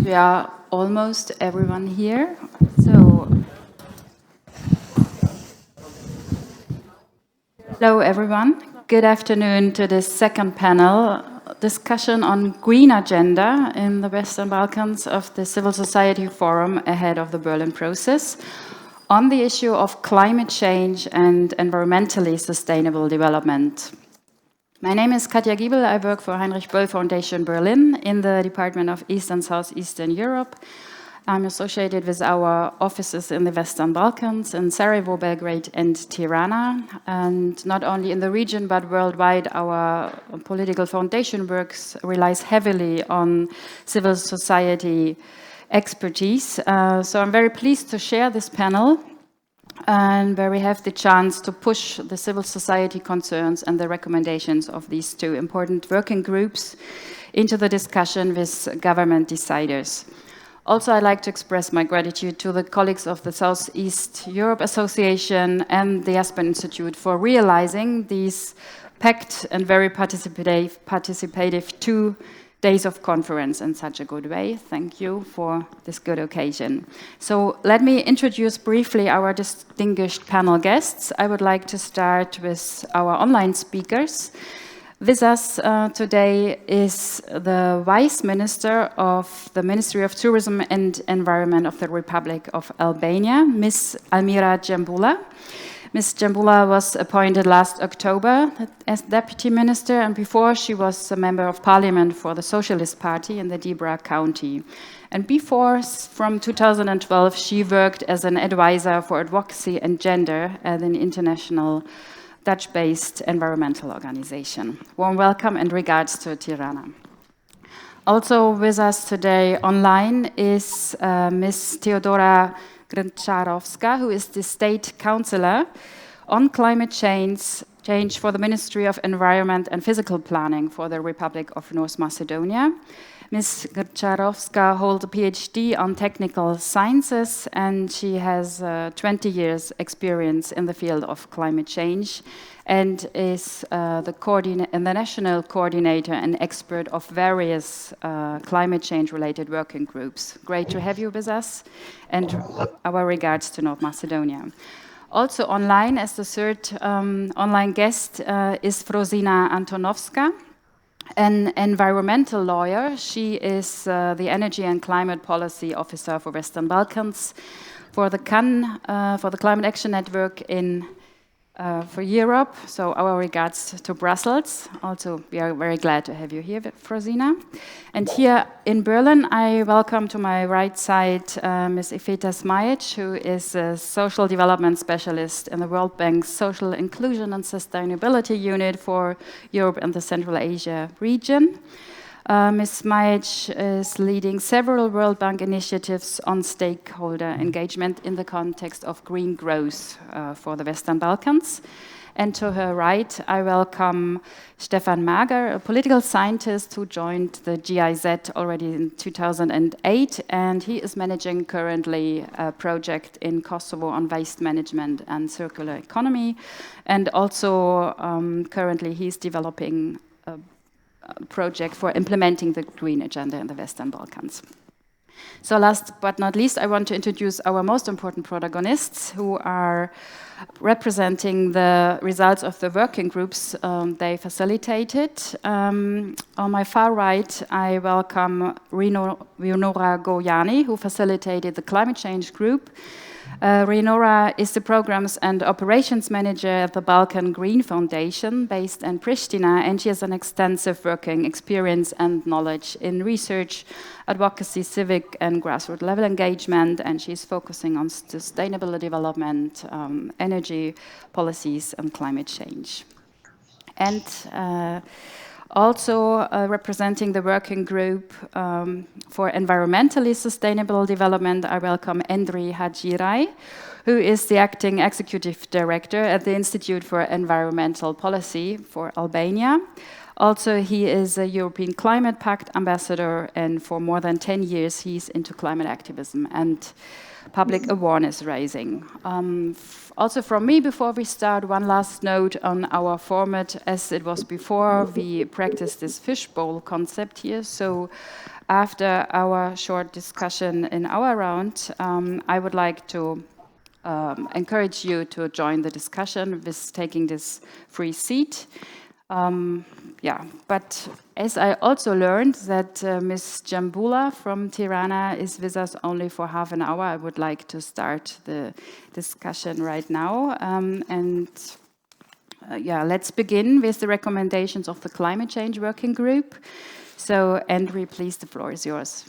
We are almost everyone here. So, hello everyone. Good afternoon to this second panel discussion on green agenda in the Western Balkans of the Civil Society Forum ahead of the Berlin process on the issue of climate change and environmentally sustainable development. My name is Katja Giebel. I work for Heinrich Böll Foundation Berlin in the Department of East and Southeastern Europe. I'm associated with our offices in the Western Balkans, in Sarajevo, Belgrade, and Tirana. And not only in the region, but worldwide, our political foundation works relies heavily on civil society expertise. So I'm very pleased to share this panel, and where we have the chance to push the civil society concerns and the recommendations of these two important working groups into the discussion with government deciders. Also, I'd like to express my gratitude to the colleagues of the Southeast Europe Association and the Aspen Institute for realizing these packed and very participative 2 days of conference in such a good way. Thank you for this good occasion. So let me introduce briefly our distinguished panel guests. I would like to start with our online speakers. With us today is the Vice Minister of the Ministry of Tourism and Environment of the Republic of Albania, Ms. Almira Xhembulla. Ms. Xhembulla was appointed last October as Deputy Minister, and before she was a Member of Parliament for the Socialist Party in the Dibra County. And before, from 2012, she worked as an advisor for advocacy and gender at an international Dutch-based environmental organization. Warm welcome and regards to Tirana. Also with us today online is Ms. Teodora Grncarovska, who is the State Councillor on Climate Change for the Ministry of Environment and Physical Planning for the Republic of North Macedonia. Ms. Grncarovska holds a PhD on technical sciences, and she has 20 years experience in the field of climate change and is the national coordinator and expert of various climate change related working groups. Great to have you with us, and our regards to North Macedonia. Also online as the third online guest is Frosina Antonovska, an environmental lawyer. She is the Energy and Climate Policy Officer for Western Balkans for the Climate Action Network for Europe. So our regards to Brussels. Also, we are very glad to have you here, Frosina. And here in Berlin, I welcome to my right side Ms. Ifeta Smajic, who is a social development specialist in the World Bank's Social Inclusion and Sustainability Unit for Europe and the Central Asia region. Ms. Smajic is leading several World Bank initiatives on stakeholder engagement in the context of green growth for the Western Balkans. And to her right, I welcome Stefan Mager, a political scientist who joined the GIZ already in 2008, and he is managing currently a project in Kosovo on waste management and circular economy. And also currently he's developing a project for implementing the green agenda in the Western Balkans. So last but not least, I want to introduce our most important protagonists who are representing the results of the working groups they facilitated. On my far right, I welcome Rinora Gojani, who facilitated the climate change group. Rinora is the Programs and Operations Manager at the Balkan Green Foundation based in Pristina, and she has an extensive working experience and knowledge in research, advocacy, civic and grassroots level engagement, and she's focusing on sustainable development, energy policies and climate change. And also representing the working group for environmentally sustainable development, I welcome Endri Haxhiraj, who is the acting executive director at the Institute for Environmental Policy for Albania. Also, he is a European Climate Pact ambassador, and for more than 10 years he's into climate activism. And public awareness raising. Also from me, before we start, one last note on our format. As it was before, we practice this fishbowl concept here. So after our short discussion in our round, I would like to encourage you to join the discussion with taking this free seat. But as I also learned that Ms. Xhembulla from Tirana is with us only for half an hour, I would like to start the discussion right now. Let's begin with the recommendations of the Climate Change Working Group. So, Endri, please, the floor is yours.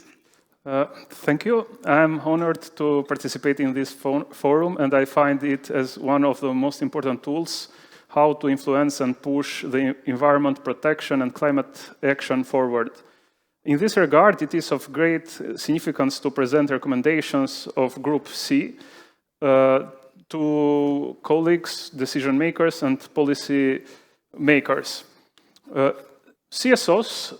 Thank you. I'm honored to participate in this forum, and I find it as one of the most important tools how to influence and push the environment protection and climate action forward. In this regard, it is of great significance to present recommendations of Group C to colleagues, decision makers, and policy makers. CSOs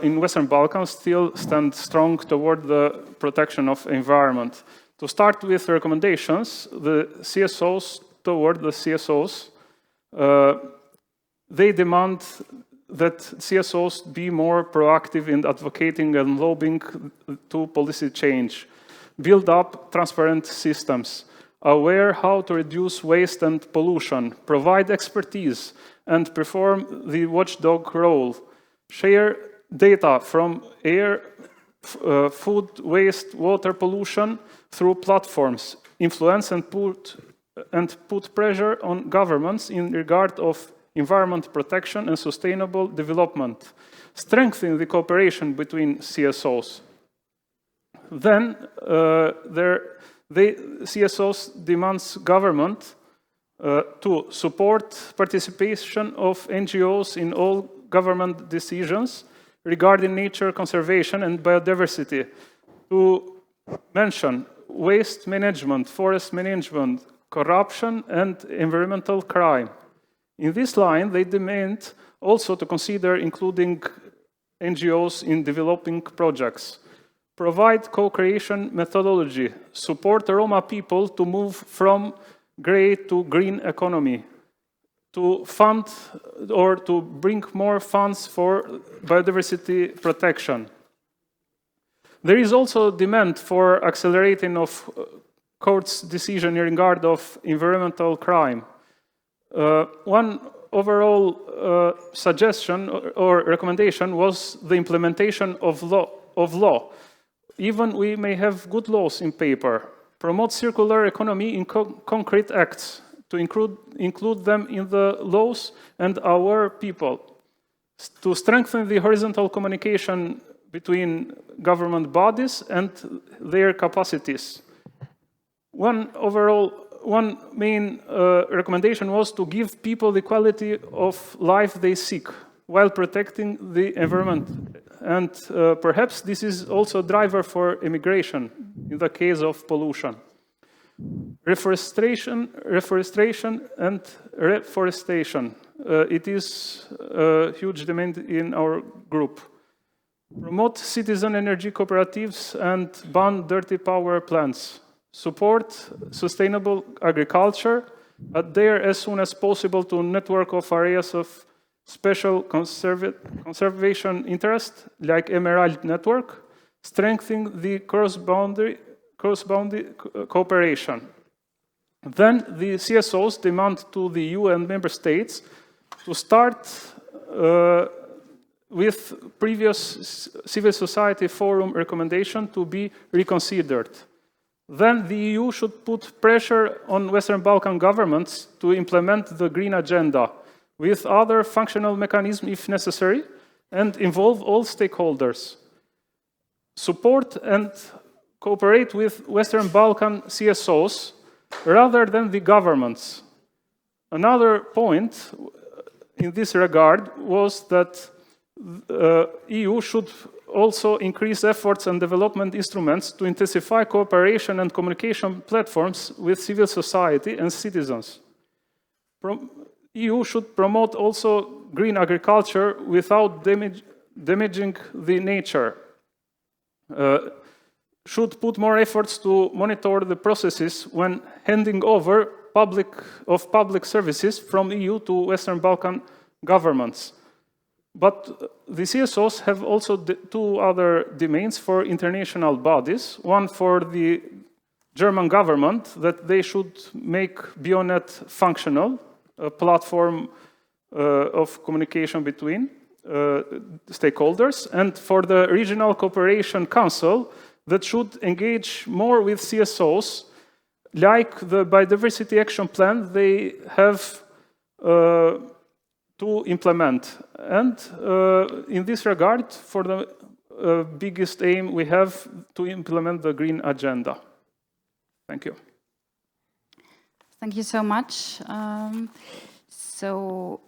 in Western Balkans still stand strong toward the protection of environment. To start with recommendations, the CSOs toward the CSOs, they demand that CSOs be more proactive in advocating and lobbying to policy change, build up transparent systems, aware how to reduce waste and pollution, provide expertise, and perform the watchdog role, share data from air, food waste, water pollution through platforms, influence and put pressure on governments in regard of environment protection and sustainable development, strengthen the cooperation between CSOs. Then CSOs demands government to support participation of NGOs in all government decisions regarding nature conservation and biodiversity, to mention waste management, forest management, corruption, and environmental crime. In this line, they demand also to consider including NGOs in developing projects, provide co-creation methodology, support Roma people to move from grey to green economy, to fund or to bring more funds for biodiversity protection. There is also demand for accelerating of court's decision in regard of environmental crime. One overall suggestion or recommendation was the implementation of law. Even we may have good laws in paper, promote circular economy in concrete acts, to include them in the laws and our people, to strengthen the horizontal communication between government bodies and their capacities. One main recommendation was to give people the quality of life they seek while protecting the environment. And perhaps this is also a driver for immigration in the case of pollution. Reforestation and reforestation. It is a huge demand in our group. Promote citizen energy cooperatives and ban dirty power plants. Support sustainable agriculture, adhere as soon as possible to a network of areas of special conservation interest, like Emerald Network, strengthening the cross-boundary cooperation. Then the CSOs demand to the EU and member states to start with previous civil society forum recommendation to be reconsidered. Then the EU should put pressure on Western Balkan governments to implement the green agenda with other functional mechanisms if necessary and involve all stakeholders. Support and cooperate with Western Balkan CSOs rather than the governments. Another point in this regard was that the EU should also increase efforts and development instruments to intensify cooperation and communication platforms with civil society and citizens. EU should promote also green agriculture without damaging the nature. should put more efforts to monitor the processes when handing over public services from EU to Western Balkan governments. But the CSOs have also two other domains for international bodies. One for the German government, that they should make Bionet functional, a platform of communication between stakeholders, and for the Regional Cooperation Council, that should engage more with CSOs, like the Biodiversity Action Plan they have to implement. And in this regard, for the biggest aim, we have to implement the Green Agenda. Thank you. Thank you so much. So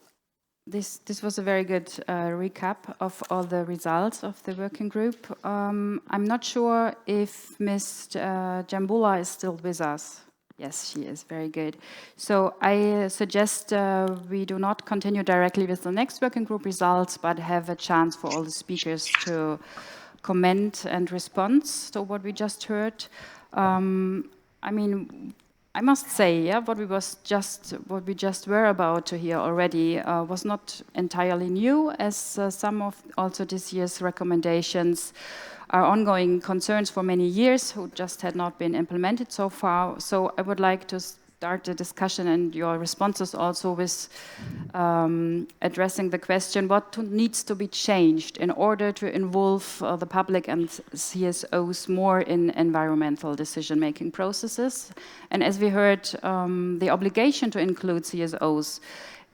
this was a very good recap of all the results of the working group. I'm not sure if Ms. Xhembulla is still with us. Yes, she is. Very good. So I suggest we do not continue directly with the next working group results, but have a chance for all the speakers to comment and respond to what we just heard. I mean, I must say, yeah, what we just were about to hear already was not entirely new, as some of also this year's recommendations are ongoing concerns for many years who just had not been implemented so far. So I would like to start the discussion and your responses also with addressing the question, what needs to be changed in order to involve the public and CSOs more in environmental decision-making processes. And as we heard, the obligation to include CSOs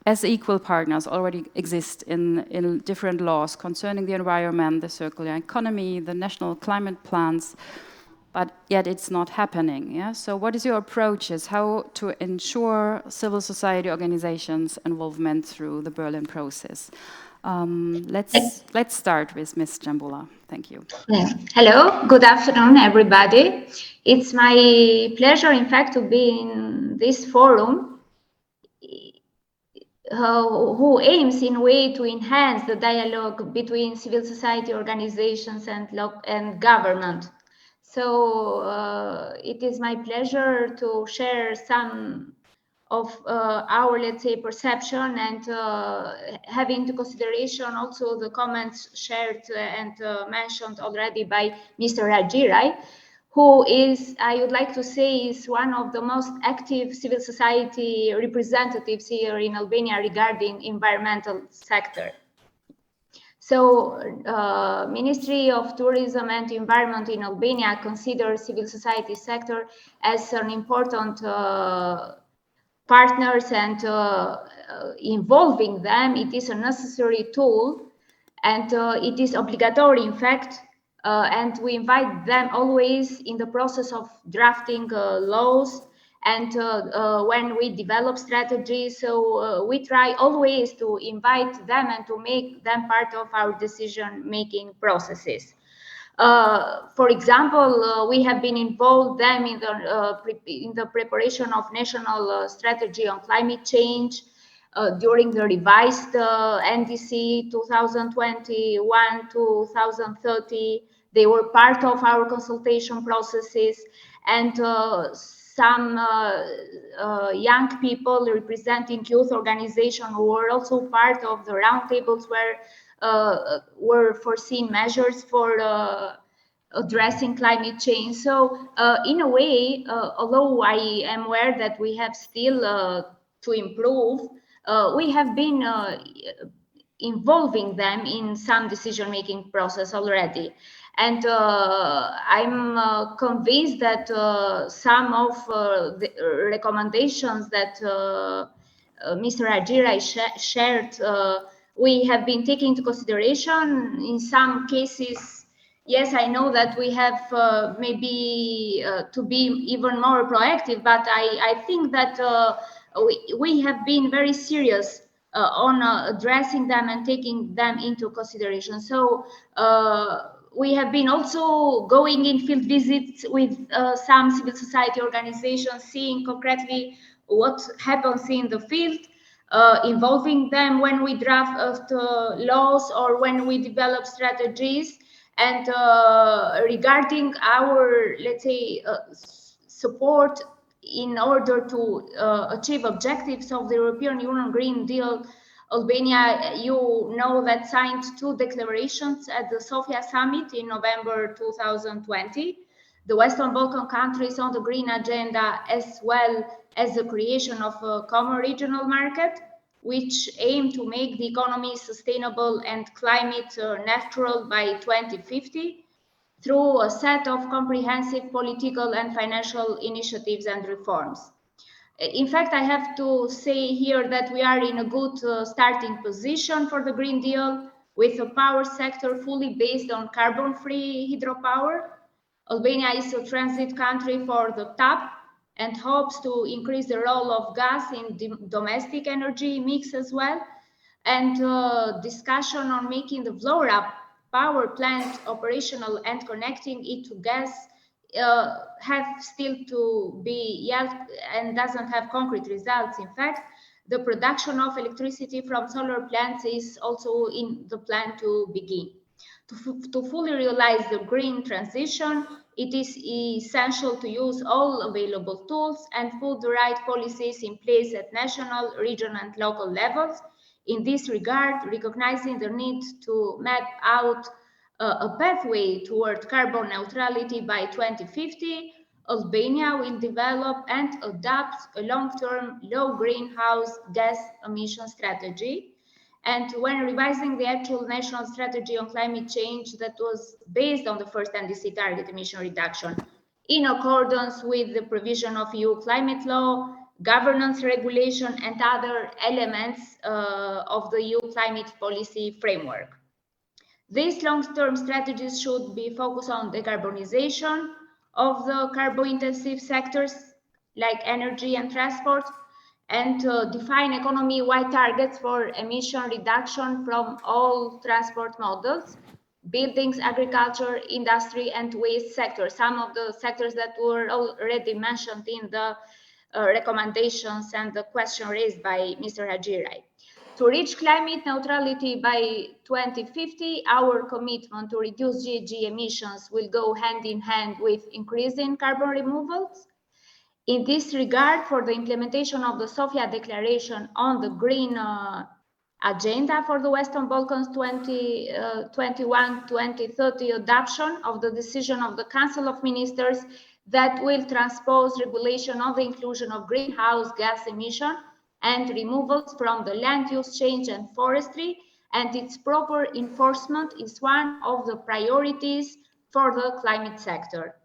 as equal partners already exist in different laws concerning the environment, the circular economy, the national climate plans, but yet it's not happening. Yeah? So what is your approaches, how to ensure civil society organizations' involvement through the Berlin process? Let's start with Ms. Xhembulla. Thank you. Hello, good afternoon, everybody. It's my pleasure, in fact, to be in this forum who aims in a way to enhance the dialogue between civil society organizations and government. So it is my pleasure to share some of our, let's say, perception and have into consideration also the comments shared and mentioned already by Mr. Haxhiraj, who is, I would like to say, is one of the most active civil society representatives here in Albania regarding environmental sector. So, Ministry of Tourism and Environment in Albania considers civil society sector as an important partners, and involving them, it is a necessary tool, and it is obligatory, in fact, and we invite them always in the process of drafting laws, and when we develop strategies. So we try always to invite them and to make them part of our decision-making processes. For example, we have been involved them in the preparation of national strategy on climate change during the revised NDC 2021-2030. They were part of our consultation processes, and some young people representing youth organizations who were also part of the roundtables where were foreseen measures for addressing climate change. So in a way, although I am aware that we have still to improve, we have been involving them in some decision-making process already. And I'm convinced that some of the recommendations that Mr. Haxhiraj shared, we have been taking into consideration. In some cases, yes, I know that we have maybe to be even more proactive, but I think that we have been very serious on addressing them and taking them into consideration. So we have been also going in field visits with some civil society organizations, seeing concretely what happens in the field, involving them when we draft laws or when we develop strategies. And regarding our, let's say, support in order to achieve objectives of the European Union Green Deal, Albania, you know, that signed 2 declarations at the Sofia summit in November 2020. The Western Balkan countries on the green agenda, as well as the creation of a common regional market, which aim to make the economy sustainable and climate neutral by 2050 through a set of comprehensive political and financial initiatives and reforms. In fact, I have to say here that we are in a good starting position for the Green Deal, with a power sector fully based on carbon-free hydropower. Albania is a transit country for the TAP and hopes to increase the role of gas in the domestic energy mix as well. And discussion on making the Vlora power plant operational and connecting it to gas have still to be held and doesn't have concrete results. In fact, the production of electricity from solar plants is also in the plan to begin. To fully realize the green transition, it is essential to use all available tools and put the right policies in place at national, regional, and local levels. In this regard, recognizing the need to map out a pathway toward carbon neutrality by 2050, Albania will develop and adopt a long-term low greenhouse gas emission strategy. And when revising the actual national strategy on climate change that was based on the first NDC target emission reduction, in accordance with the provision of EU climate law, governance regulation, and other elements of the EU climate policy framework. These long-term strategies should be focused on decarbonization of the carbon-intensive sectors like energy and transport, and define economy-wide targets for emission reduction from all transport models, buildings, agriculture, industry, and waste sectors, some of the sectors that were already mentioned in the recommendations and the question raised by Mr. Haxhiraj. To reach climate neutrality by 2050, our commitment to reduce GHG emissions will go hand in hand with increasing carbon removals. In this regard, for the implementation of the Sofia Declaration on the Green Agenda for the Western Balkans 2021-2030 adoption of the decision of the Council of Ministers that will transpose regulation on the inclusion of greenhouse gas emission and removals from the land use change and forestry, and its proper enforcement is one of the priorities for the climate sector.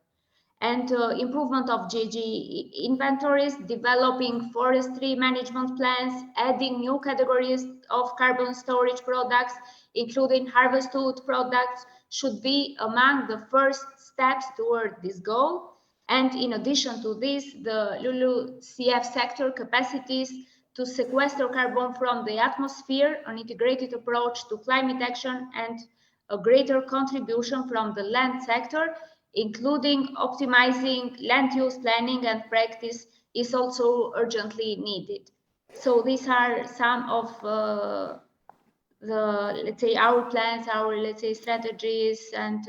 And improvement of GHG inventories, developing forestry management plans, adding new categories of carbon storage products, including harvest-wood products, should be among the first steps toward this goal. And in addition to this, the LULUCF sector capacities to sequester carbon from the atmosphere, an integrated approach to climate action, and a greater contribution from the land sector, including optimizing land use planning and practice, is also urgently needed. So these are some of the, let's say, our plans, our, let's say, strategies, and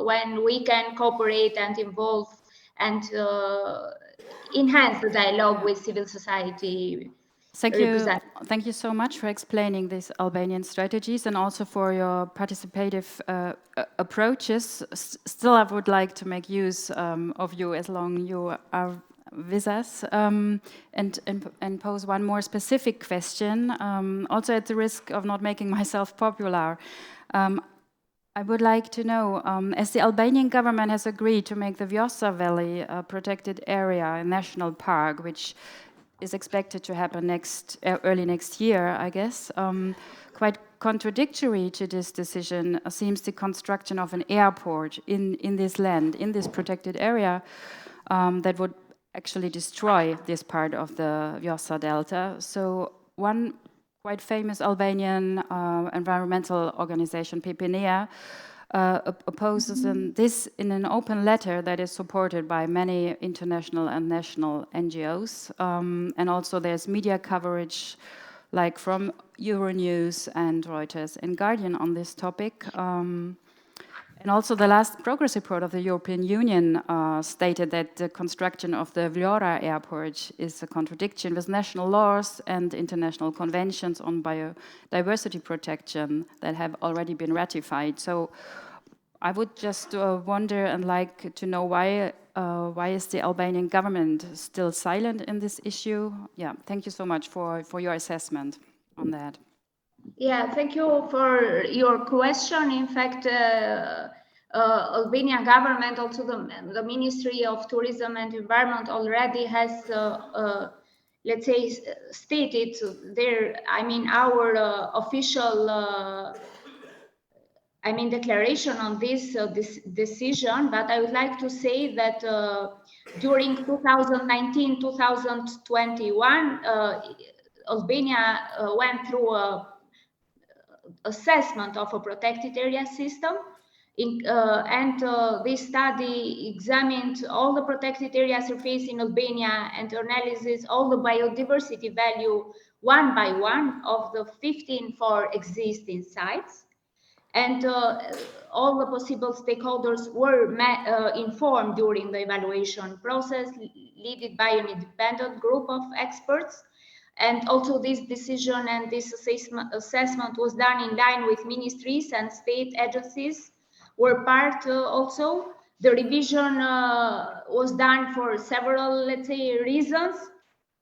when we can cooperate and involve and enhance the dialogue with civil society. Thank you so much for explaining these Albanian strategies and also for your participative approaches. Still, I would like to make use of you as long as you are with us and pose one more specific question, also at the risk of not making myself popular. I would like to know, as the Albanian government has agreed to make the Vjosa Valley a protected area, a national park, which is expected to happen early next year, I guess. Quite contradictory to this decision seems the construction of an airport in this land, in this protected area, that would actually destroy this part of the Vjosa Delta. So one quite famous Albanian environmental organization, PPNEA, opposes this in an open letter that is supported by many international and national NGOs. And also there's media coverage like from Euronews and Reuters and Guardian on this topic. And also the last progress report of the European Union stated that the construction of the Vlora airport is a contradiction with national laws and international conventions on biodiversity protection that have already been ratified. So I would just wonder and like to know why is the Albanian government still silent in this issue? Yeah, thank you so much for your assessment on that. Yeah, thank you for your question. In fact, Albanian government, also the Ministry of Tourism and Environment already has, let's say, stated their, our official, declaration on this decision. But I would like to say that during 2019-2021, Albania went through a assessment of a protected area system, this study examined all the protected area surface in Albania and analyzes all the biodiversity value one by one of the 15 for existing sites. And all the possible stakeholders were informed during the evaluation process, led by an independent group of experts. And also this decision and this assessment was done in line with ministries and state agencies were part also. The revision was done for several, let's say, reasons.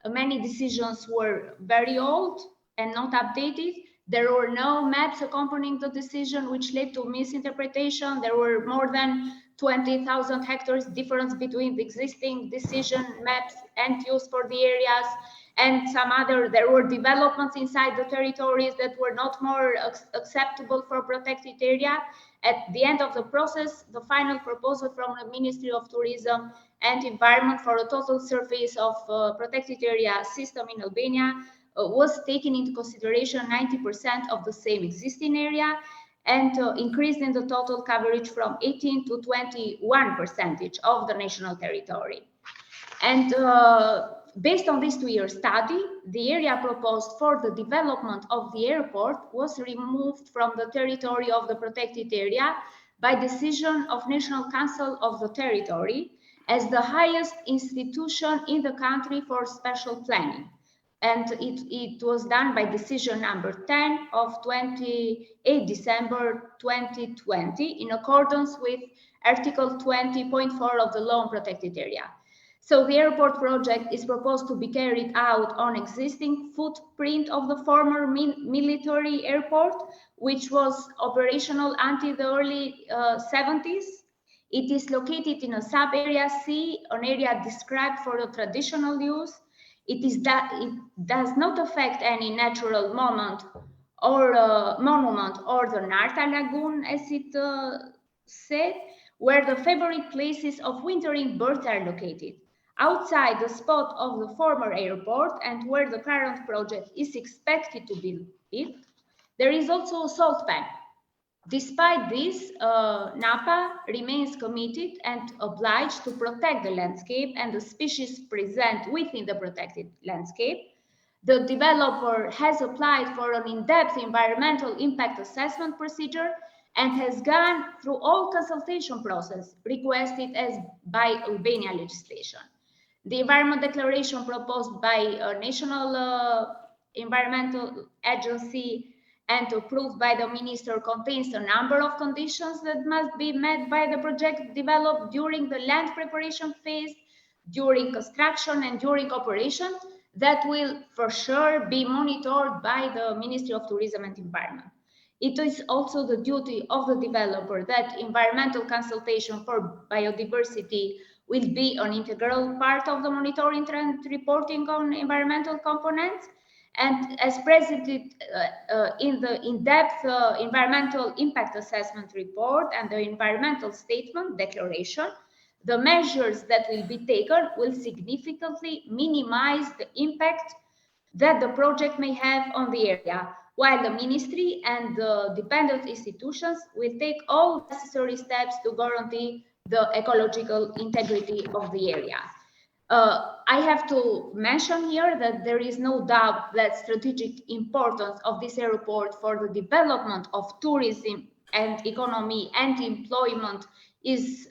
Many decisions were very old and not updated. There were no maps accompanying the decision, which led to misinterpretation. There were more than 20,000 hectares difference between the existing decision maps and use for the areas and some other. There were developments inside the territories that were not more acceptable for protected area. At the end of the process, the final proposal from the Ministry of Tourism and Environment for a total surface of protected area system in Albania was taken into consideration 90% of the same existing area and increased in the total coverage from 18 to 21% of the national territory. And based on this 2-year study, the area proposed for the development of the airport was removed from the territory of the protected area by decision of National Council of the Territory as the highest institution in the country for special planning. And it was done by decision number 10 of 28 December 2020 in accordance with Article 20.4 of the Law on Protected Area. So the airport project is proposed to be carried out on existing footprint of the former military airport, which was operational until the early 70s. It is located in a sub-area C, an area described for the traditional use. It does not affect any natural monument or the Narta Lagoon, as it said, where the favorite places of wintering birds are located. Outside the spot of the former airport and where the current project is expected to be built, there is also a salt pan. Despite this, NAPA remains committed and obliged to protect the landscape and the species present within the protected landscape. The developer has applied for an in-depth environmental impact assessment procedure and has gone through all consultation process requested as by Albania legislation. The environment declaration proposed by a national environmental agency and approved by the minister contains a number of conditions that must be met by the project developed during the land preparation phase, during construction and during operation that will for sure be monitored by the Ministry of Tourism and Environment. It is also the duty of the developer that environmental consultation for biodiversity will be an integral part of the monitoring and reporting on environmental components. And as presented in the in-depth environmental impact assessment report and the environmental statement declaration, the measures that will be taken will significantly minimize the impact that the project may have on the area, while the ministry and the dependent institutions will take all necessary steps to guarantee the ecological integrity of the area. I have to mention here that there is no doubt that strategic importance of this airport for the development of tourism and economy and employment is,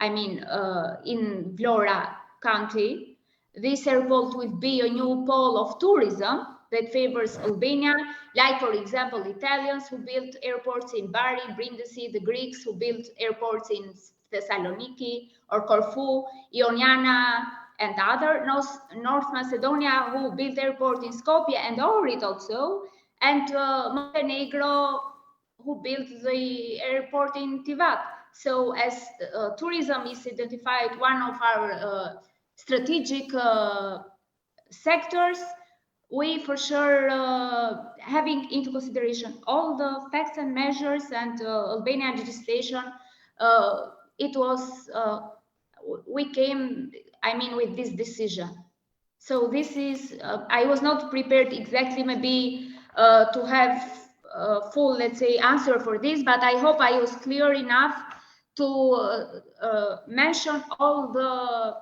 in Vlora County. This airport will be a new pole of tourism that favors Albania, like, for example, Italians who built airports in Bari, Brindisi, the Greeks who built airports in Thessaloniki or Corfu, Ioannina, and other North Macedonia who built airport in Skopje and Ohrid also, and Montenegro who built the airport in Tivat. So as tourism is identified one of our strategic sectors, we for sure, having into consideration all the facts and measures and Albanian legislation, it was, we came, with this decision. So this is, I was not prepared exactly maybe to have a full, let's say, answer for this, but I hope I was clear enough to mention all the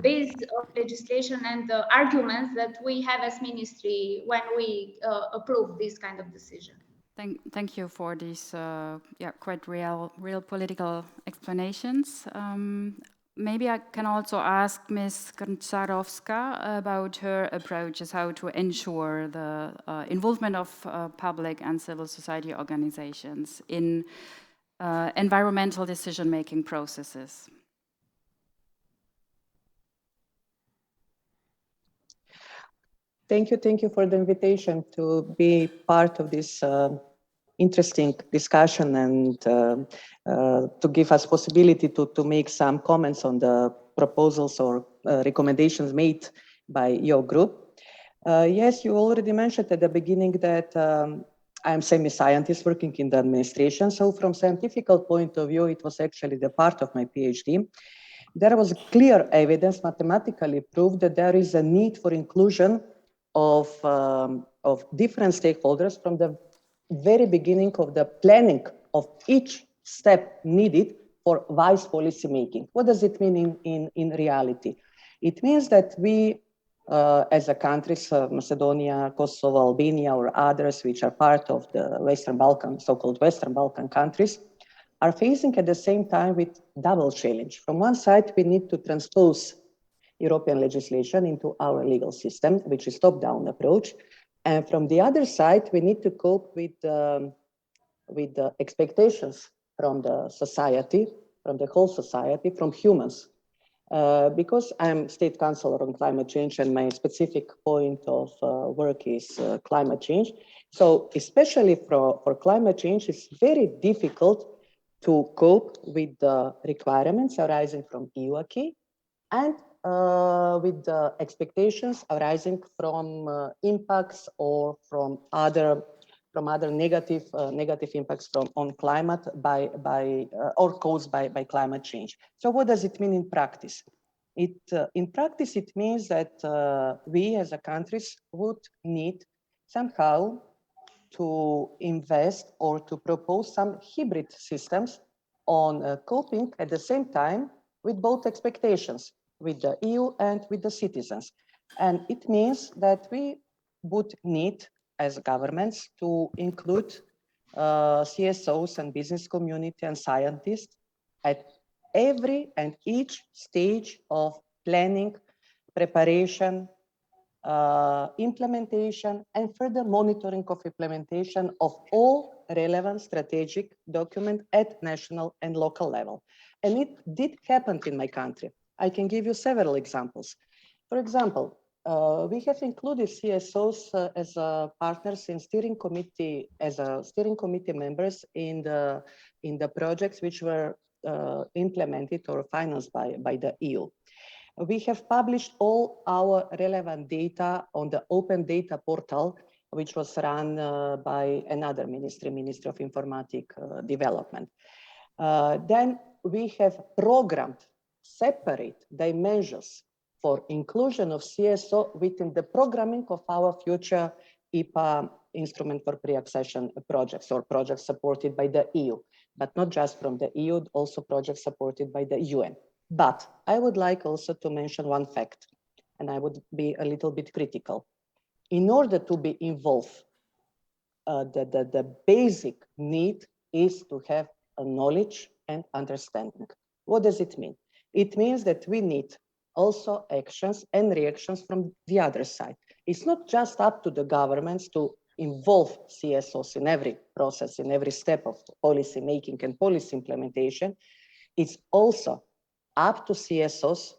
base of legislation and the arguments that we have as ministry when we approve this kind of decision. Thank you for these quite real political explanations. Maybe I can also ask Ms. Grncarovska about her approaches, how to ensure the involvement of public and civil society organizations in environmental decision-making processes. Thank you for the invitation to be part of this interesting discussion and to give us possibility to make some comments on the proposals or recommendations made by your group. Yes, you already mentioned at the beginning that I'm semi-scientist working in the administration. So from scientific point of view, it was actually the part of my PhD. There was clear evidence, mathematically proved, that there is a need for inclusion of different stakeholders from the very beginning of the planning of each step needed for wise policy making. What does it mean in reality? It means that we, as a countries, Macedonia, Kosovo, Albania, or others which are part of the Western Balkan, so-called Western Balkan countries, are facing at the same time with double challenge. From one side, we need to transpose European legislation into our legal system, which is top-down approach. And from the other side, we need to cope with the expectations from the society, from the whole society, from humans. Because I'm state councilor on climate change and my specific point of work is climate change. So especially for climate change, it's very difficult to cope with the requirements arising from EU acquis and with the expectations arising from impacts or from other negative impacts on climate or caused by climate change. So what does it mean in practice? In practice, it means that we as a countries would need somehow to invest or to propose some hybrid systems on coping at the same time with both expectations, with the EU and with the citizens. And it means that we would need as governments to include CSOs and business community and scientists at every and each stage of planning, preparation, implementation, and further monitoring of implementation of all relevant strategic documents at national and local level. And it did happen in my country. I can give you several examples. For example, we have included CSOs as partners in steering committee, as steering committee members in the projects which were implemented or financed by the EU. We have published all our relevant data on the open data portal, which was run by another ministry, Ministry of Informatic Development. Then we have programmed separate dimensions for inclusion of CSO within the programming of our future IPA instrument for pre-accession projects or projects supported by the EU, but not just from the EU, also projects supported by the UN. But I would like also to mention one fact, and I would be a little bit critical. In order to be involved the basic need is to have a knowledge and understanding. What does it mean? It means that we need also actions and reactions from the other side. It's not just up to the governments to involve CSOs in every process, in every step of policy making and policy implementation. It's also up to CSOs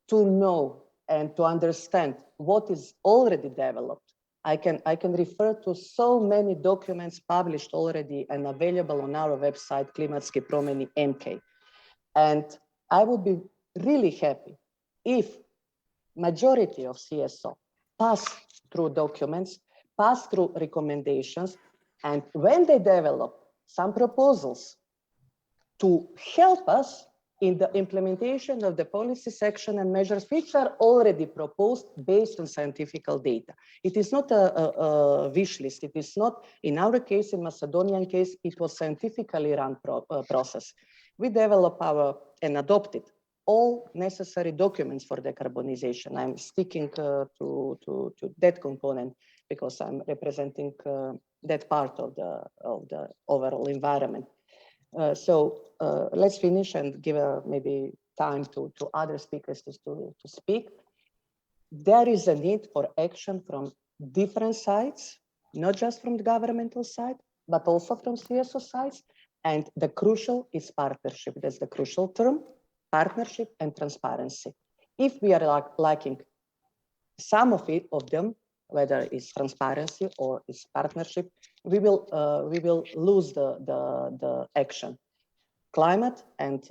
to know and to understand what is already developed. I can refer to so many documents published already and available on our website, Klimatske promjene MK. And I would be really happy if majority of CSO pass through documents, pass through recommendations, and when they develop some proposals to help us in the implementation of the policy section and measures which are already proposed based on scientific data. It is not a wish list. It is not, in our case, in Macedonian case, it was scientifically run process. We develop and adopted all necessary documents for decarbonization. I'm sticking to that component because I'm representing that part of the overall environment. So let's finish and give maybe time to other speakers to speak. There is a need for action from different sides, not just from the governmental side, but also from CSO sides. And the crucial is partnership. That's the crucial term, partnership and transparency. If we are lacking some of them, whether it's transparency or it's partnership, we will lose the action. Climate and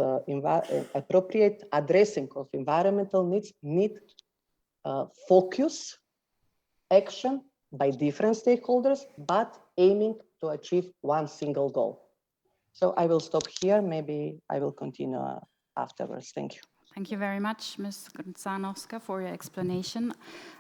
appropriate addressing of environmental needs need focus, action by different stakeholders, but aiming to achieve one single goal. So I will stop here. Maybe I will continue afterwards. Thank you. Thank you very much, Ms. Grncarovska, for your explanation.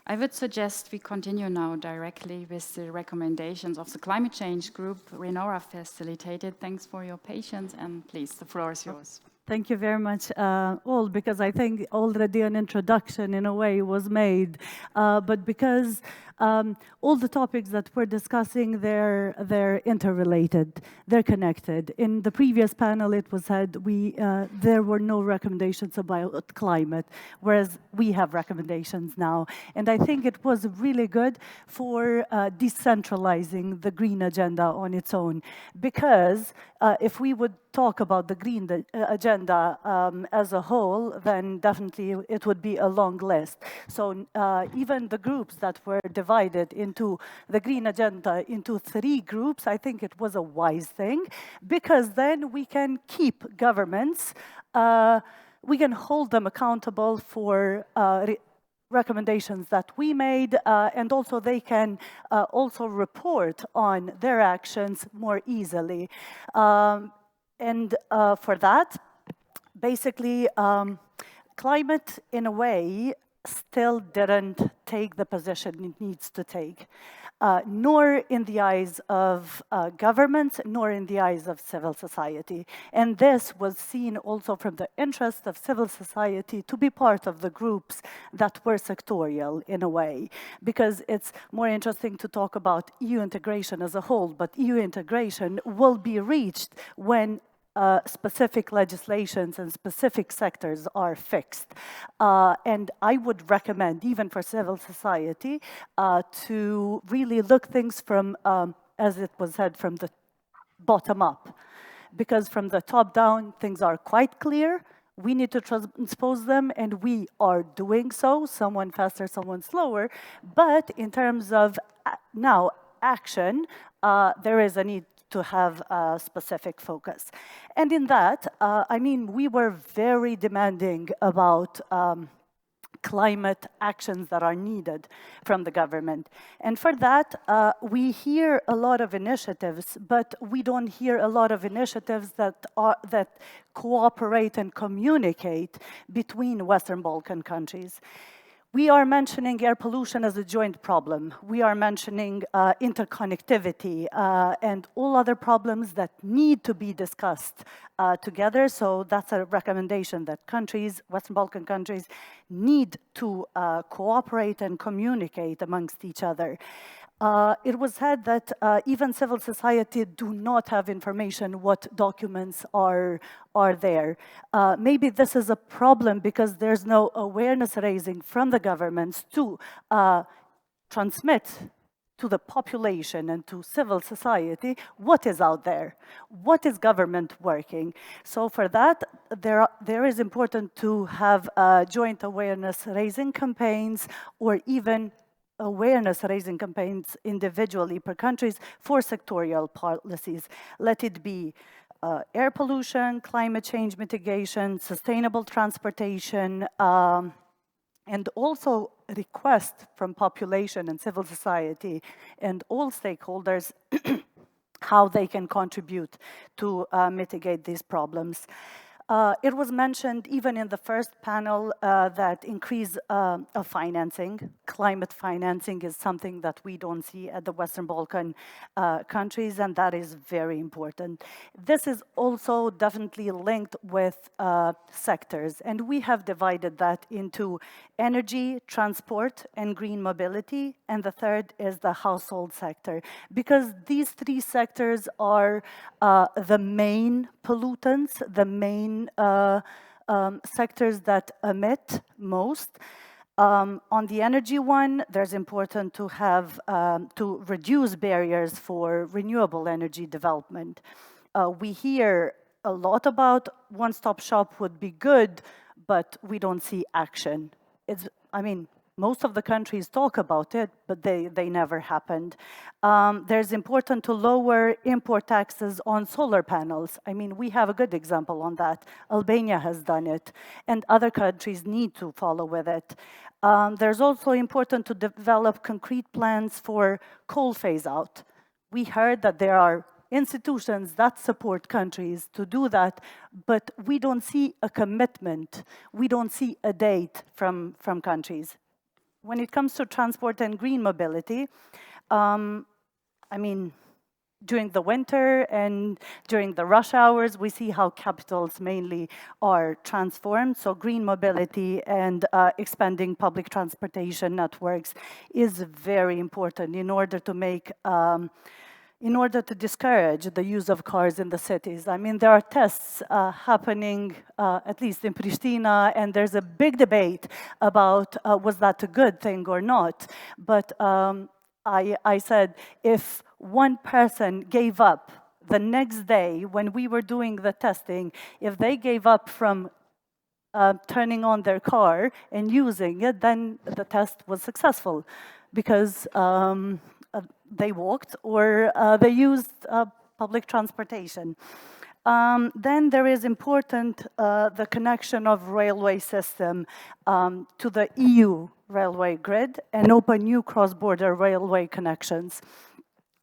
I would suggest we continue now directly with the recommendations of the climate change group Rinora facilitated. Thanks for your patience, and please, the floor is yours. Thank you very much, all, because I think already an introduction in a way was made, but because all the topics that we're discussing, they're interrelated, they're connected. In the previous panel, it was said there were no recommendations about climate, whereas we have recommendations now. And I think it was really good for decentralizing the green agenda on its own, because if we would talk about the green agenda as a whole, then definitely it would be a long list. So even the groups that were divided into the green agenda into 3 groups, I think it was a wise thing, because then we can keep governments, we can hold them accountable for recommendations that we made, and also they can also report on their actions more easily. And for that, basically, climate, in a way, still didn't take the position it needs to take, nor in the eyes of governments, nor in the eyes of civil society. And this was seen also from the interest of civil society to be part of the groups that were sectorial, in a way, because it's more interesting to talk about EU integration as a whole, but EU integration will be reached when specific legislations and specific sectors are fixed. And I would recommend, even for civil society, to really look things from, as it was said, from the bottom up. Because from the top down, things are quite clear. We need to transpose them, and we are doing so, someone faster, someone slower. But in terms of now action, there is a need to have a specific focus. And in that, I mean, we were very demanding about climate actions that are needed from the government. And for that, we hear a lot of initiatives, but we don't hear a lot of initiatives that cooperate and communicate between Western Balkan countries. We are mentioning air pollution as a joint problem. We are mentioning interconnectivity and all other problems that need to be discussed together. So that's a recommendation that countries, Western Balkan countries, need to cooperate and communicate amongst each other. It was said that even civil society do not have information what documents are there. Maybe this is a problem because there's no awareness raising from the governments to transmit to the population and to civil society what is out there, what is government working. So for that, there is important to have joint awareness raising campaigns or even awareness raising campaigns individually per countries for sectorial policies. Let it be air pollution, climate change mitigation, sustainable transportation, and also request from population and civil society and all stakeholders how they can contribute to mitigate these problems. It was mentioned even in the first panel that increase of financing, climate financing is something that we don't see at the Western Balkan countries, and that is very important. This is also definitely linked with sectors, and we have divided that into energy, transport, and green mobility, and the third is the household sector, because these three sectors are the main pollutants, the main sectors that emit most. On the energy one, there's important to have to reduce barriers for renewable energy development. We hear a lot about one-stop shop would be good, but we don't see action. I mean, most of the countries talk about it, but they never happened. There's important to lower import taxes on solar panels. I mean, we have a good example on that. Albania has done it, and other countries need to follow with it. There's also important to develop concrete plans for coal phase out. We heard that there are institutions that support countries to do that, but we don't see a commitment. We don't see a date from countries. When it comes to transport and green mobility, I mean, during the winter and during the rush hours, we see how capitals mainly are transformed. So green mobility and expanding public transportation networks is very important in order to make in order to discourage the use of cars in the cities. I mean, there are tests happening, at least in Pristina, and there's a big debate about was that a good thing or not. But I said, if one person gave up the next day when we were doing the testing, if they gave up from turning on their car and using it, then the test was successful because they walked or they used public transportation. Then there is important the connection of railway system to the EU railway grid and open new cross-border railway connections.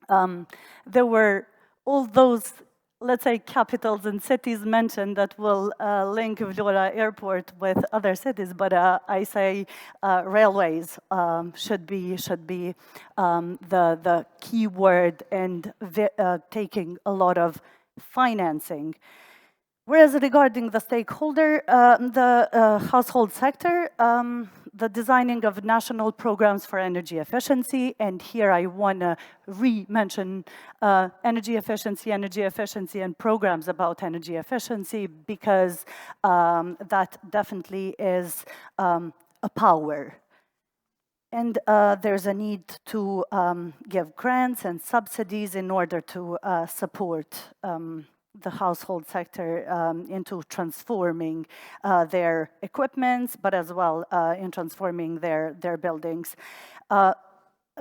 There were all those, let's say, capitals and cities mentioned that will link Xhembulla airport with other cities, but I say railways should be the key word and taking a lot of financing. Whereas regarding the stakeholder, the household sector, the designing of national programs for energy efficiency, and here I want to re-mention energy efficiency, and programs about energy efficiency, because that definitely is a power. And there's a need to give grants and subsidies in order to support the household sector into transforming their equipments, but as well in transforming their buildings. A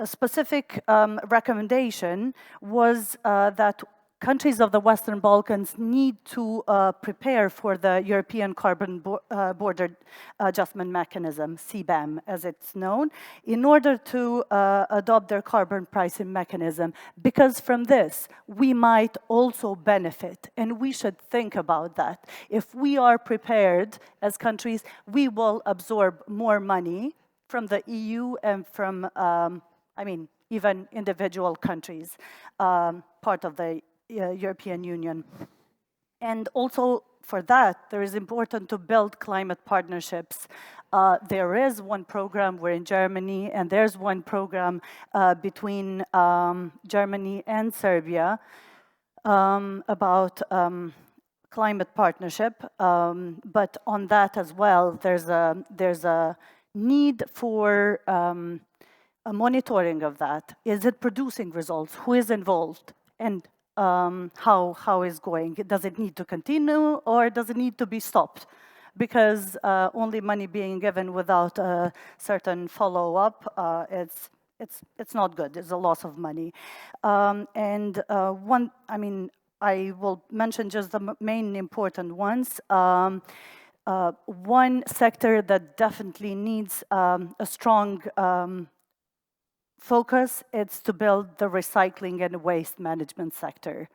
specific recommendation was that countries of the Western Balkans need to prepare for the European Carbon Border Adjustment Mechanism, CBAM as it's known, in order to adopt their carbon pricing mechanism, because from this we might also benefit, and we should think about that. If we are prepared as countries, we will absorb more money from the EU and from, I mean, even individual countries, part of the European Union. And also for that, there is important to build climate partnerships There is one program, we're in Germany, and there's one program between Germany and Serbia about climate partnership. But on that as well, there's a need for a monitoring of that. Is it producing results? Who is involved? And how is going? Does it need to continue or does it need to be stopped? Because only money being given without a certain follow-up, it's not good. It's a loss of money. I will mention just the main important ones. One sector that definitely needs a strong focus is to build the recycling and waste management sector.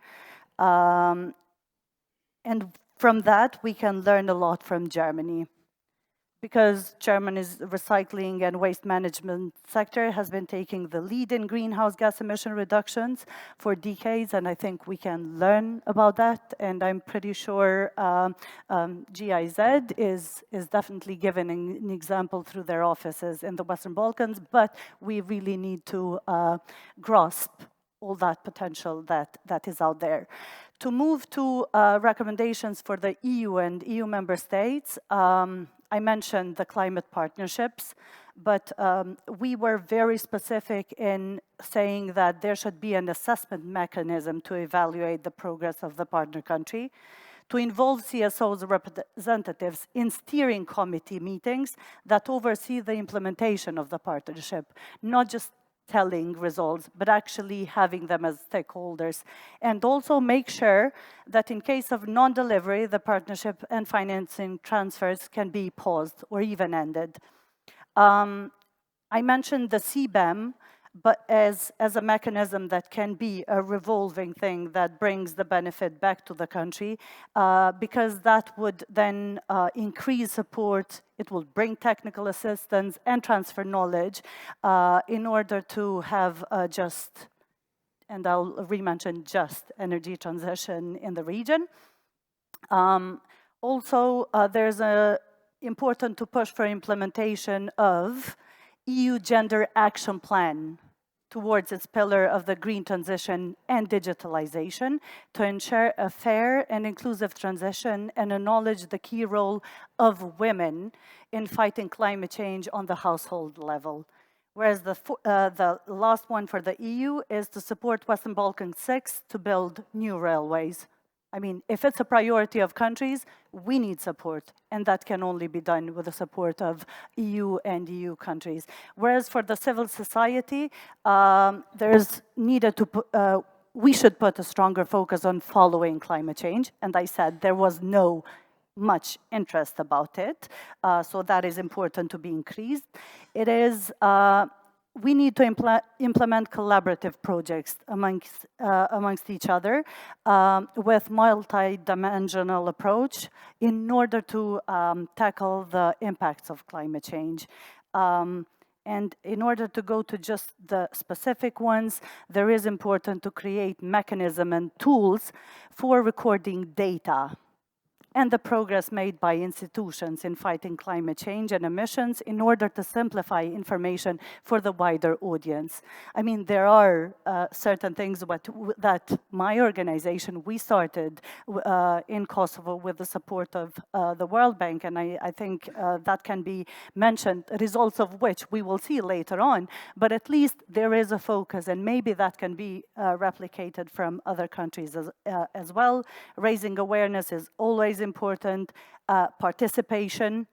And from that, we can learn a lot from Germany, because Germany's recycling and waste management sector has been taking the lead in greenhouse gas emission reductions for decades, and I think we can learn about that. And I'm pretty sure GIZ is definitely giving an example through their offices in the Western Balkans, but we really need to grasp all that potential that is out there. To move to recommendations for the EU and EU member states, I mentioned the climate partnerships, but we were very specific in saying that there should be an assessment mechanism to evaluate the progress of the partner country, to involve CSOs representatives in steering committee meetings that oversee the implementation of the partnership, not just telling results, but actually having them as stakeholders. And also make sure that in case of non-delivery, the partnership and financing transfers can be paused or even ended. I mentioned the CBAM, but as a mechanism that can be a revolving thing that brings the benefit back to the country, because that would then increase support. It will bring technical assistance and transfer knowledge in order to have a just, and I'll re-mention just, energy transition in the region. Also, there's important to push for implementation of EU Gender Action Plan towards its pillar of the green transition and digitalization to ensure a fair and inclusive transition and acknowledge the key role of women in fighting climate change on the household level. Whereas the last one for the EU is to support Western Balkan 6 to build new railways. I mean, if it's a priority of countries, we need support, and that can only be done with the support of EU and EU countries. Whereas for the civil society, there's needed to we should put a stronger focus on following climate change, and I said there was no much interest about it, so that is important to be increased. It is we need to implement collaborative projects amongst each other with multi-dimensional approach in order to tackle the impacts of climate change. And in order to go to just the specific ones, there is important to create mechanism and tools for recording data and the progress made by institutions in fighting climate change and emissions in order to simplify information for the wider audience. I mean, there are certain things that my organization, we started in Kosovo with the support of the World Bank, and I think that can be mentioned, results of which we will see later on, but at least there is a focus, and maybe that can be replicated from other countries as well. Raising awareness is always important, participation,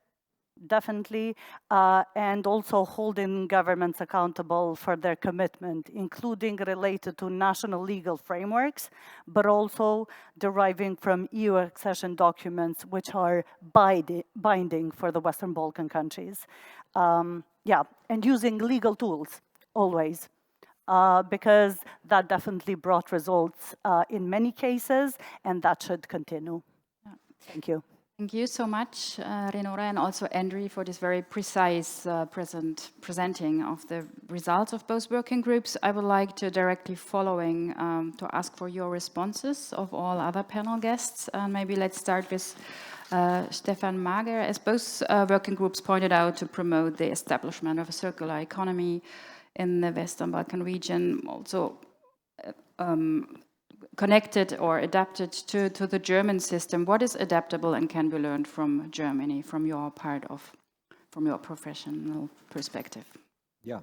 definitely, and also holding governments accountable for their commitment, including related to national legal frameworks, but also deriving from EU accession documents, which are binding for the Western Balkan countries. Yeah, and using legal tools, always. Because that definitely brought results in many cases, and that should continue. Thank you. Thank you so much, Rinora, and also Endri, for this very precise presenting of the results of both working groups. I would like to directly following to ask for your responses of all other panel guests. Maybe let's start with Stefan Mager, as both working groups pointed out, to promote the establishment of a circular economy in the Western Balkan region, also connected or adapted to the German system. What is adaptable and can be learned from Germany, from your professional perspective? Yeah,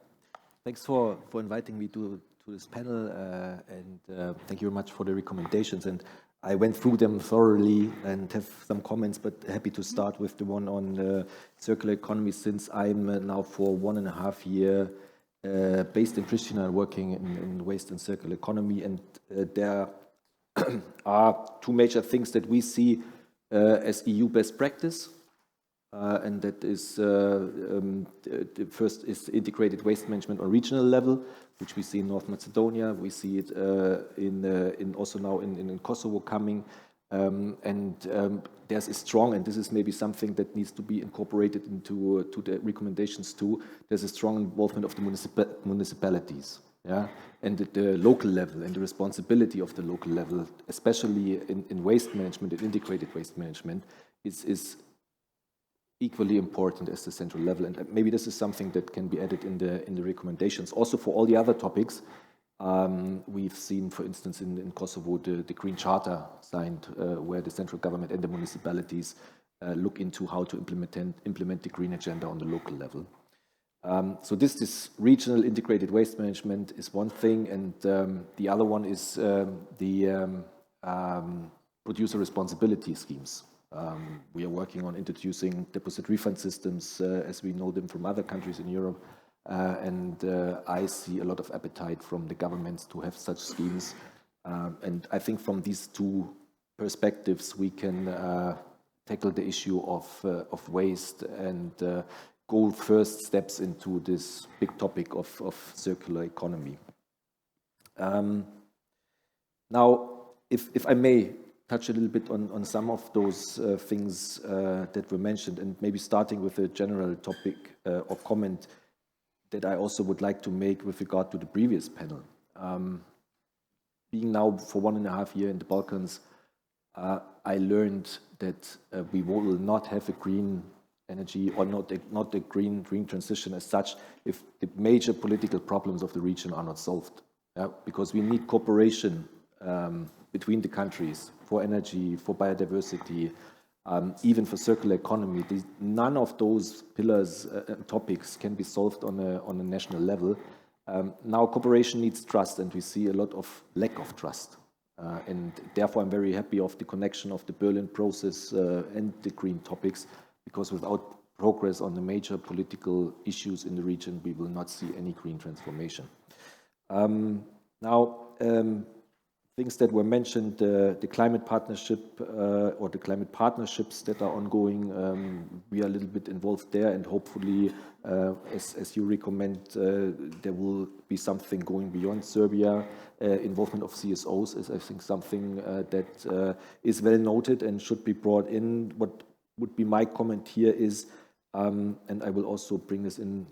thanks for inviting me to this panel, and thank you very much for the recommendations. And I went through them thoroughly and have some comments, but happy to start with the one on circular economy, since I'm now for 1.5 years based in Pristina, working in waste and circular economy. And there are two major things that we see as EU best practice. And that is, the first is integrated waste management on regional level, which we see in North Macedonia. We see it also now in Kosovo coming. There's a strong, and this is maybe something that needs to be incorporated into the recommendations too, there's a strong involvement of the municipalities, yeah, and the local level and the responsibility of the local level, especially in waste management and integrated waste management, is equally important as the central level. And maybe this is something that can be added in the recommendations. Also for all the other topics, we've seen, for instance, in Kosovo, the Green Charter signed, where the central government and the municipalities look into how to implement the green agenda on the local level. So this regional integrated waste management is one thing, and the other one is the producer responsibility schemes. We are working on introducing deposit refund systems as we know them from other countries in Europe. And I see a lot of appetite from the governments to have such schemes. And I think from these two perspectives, we can tackle the issue of waste and go first steps into this big topic of circular economy. Now, if I may touch a little bit on some of those things that were mentioned, and maybe starting with a general topic or comment that I also would like to make with regard to the previous panel. Being now for 1.5 years in the Balkans, I learned that we will not have a green energy or not a green transition as such if the major political problems of the region are not solved. Because we need cooperation between the countries for energy, for biodiversity, even for circular economy. None of those pillars and topics can be solved on a national level. Now cooperation needs trust, and we see a lot of lack of trust. And therefore I'm very happy of the connection of the Berlin process and the green topics, because without progress on the major political issues in the region, we will not see any green transformation. Things that were mentioned, the climate partnership or the climate partnerships that are ongoing, we are a little bit involved there, and hopefully, as you recommend, there will be something going beyond Serbia. Involvement of CSOs is, I think, something that is well noted and should be brought in. What would be my comment here is, and I will also bring this in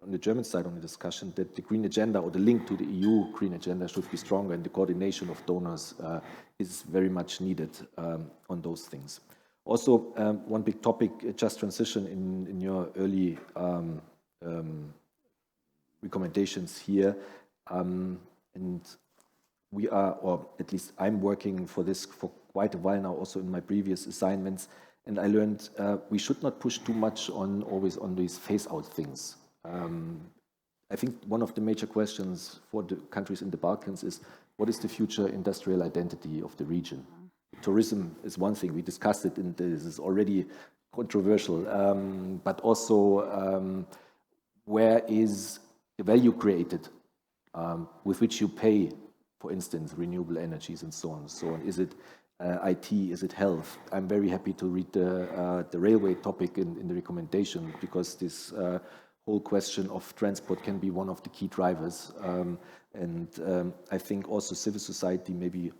on the German side on the discussion, that the green agenda or the link to the EU green agenda should be stronger, and the coordination of donors is very much needed on those things. Also, one big topic, just transition in your early recommendations here. And we are, or at least I'm working for this for quite a while now, also in my previous assignments. And I learned we should not push too much always on these phase-out things. I think one of the major questions for the countries in the Balkans is, what is the future industrial identity of the region? Tourism is one thing, we discussed it, and this is already controversial, but also where is the value created with which you pay, for instance, renewable energies and so on. So is it IT, is it health? I'm very happy to read the railway topic in the recommendation, because this whole question of transport can be one of the key drivers. I think also civil society maybe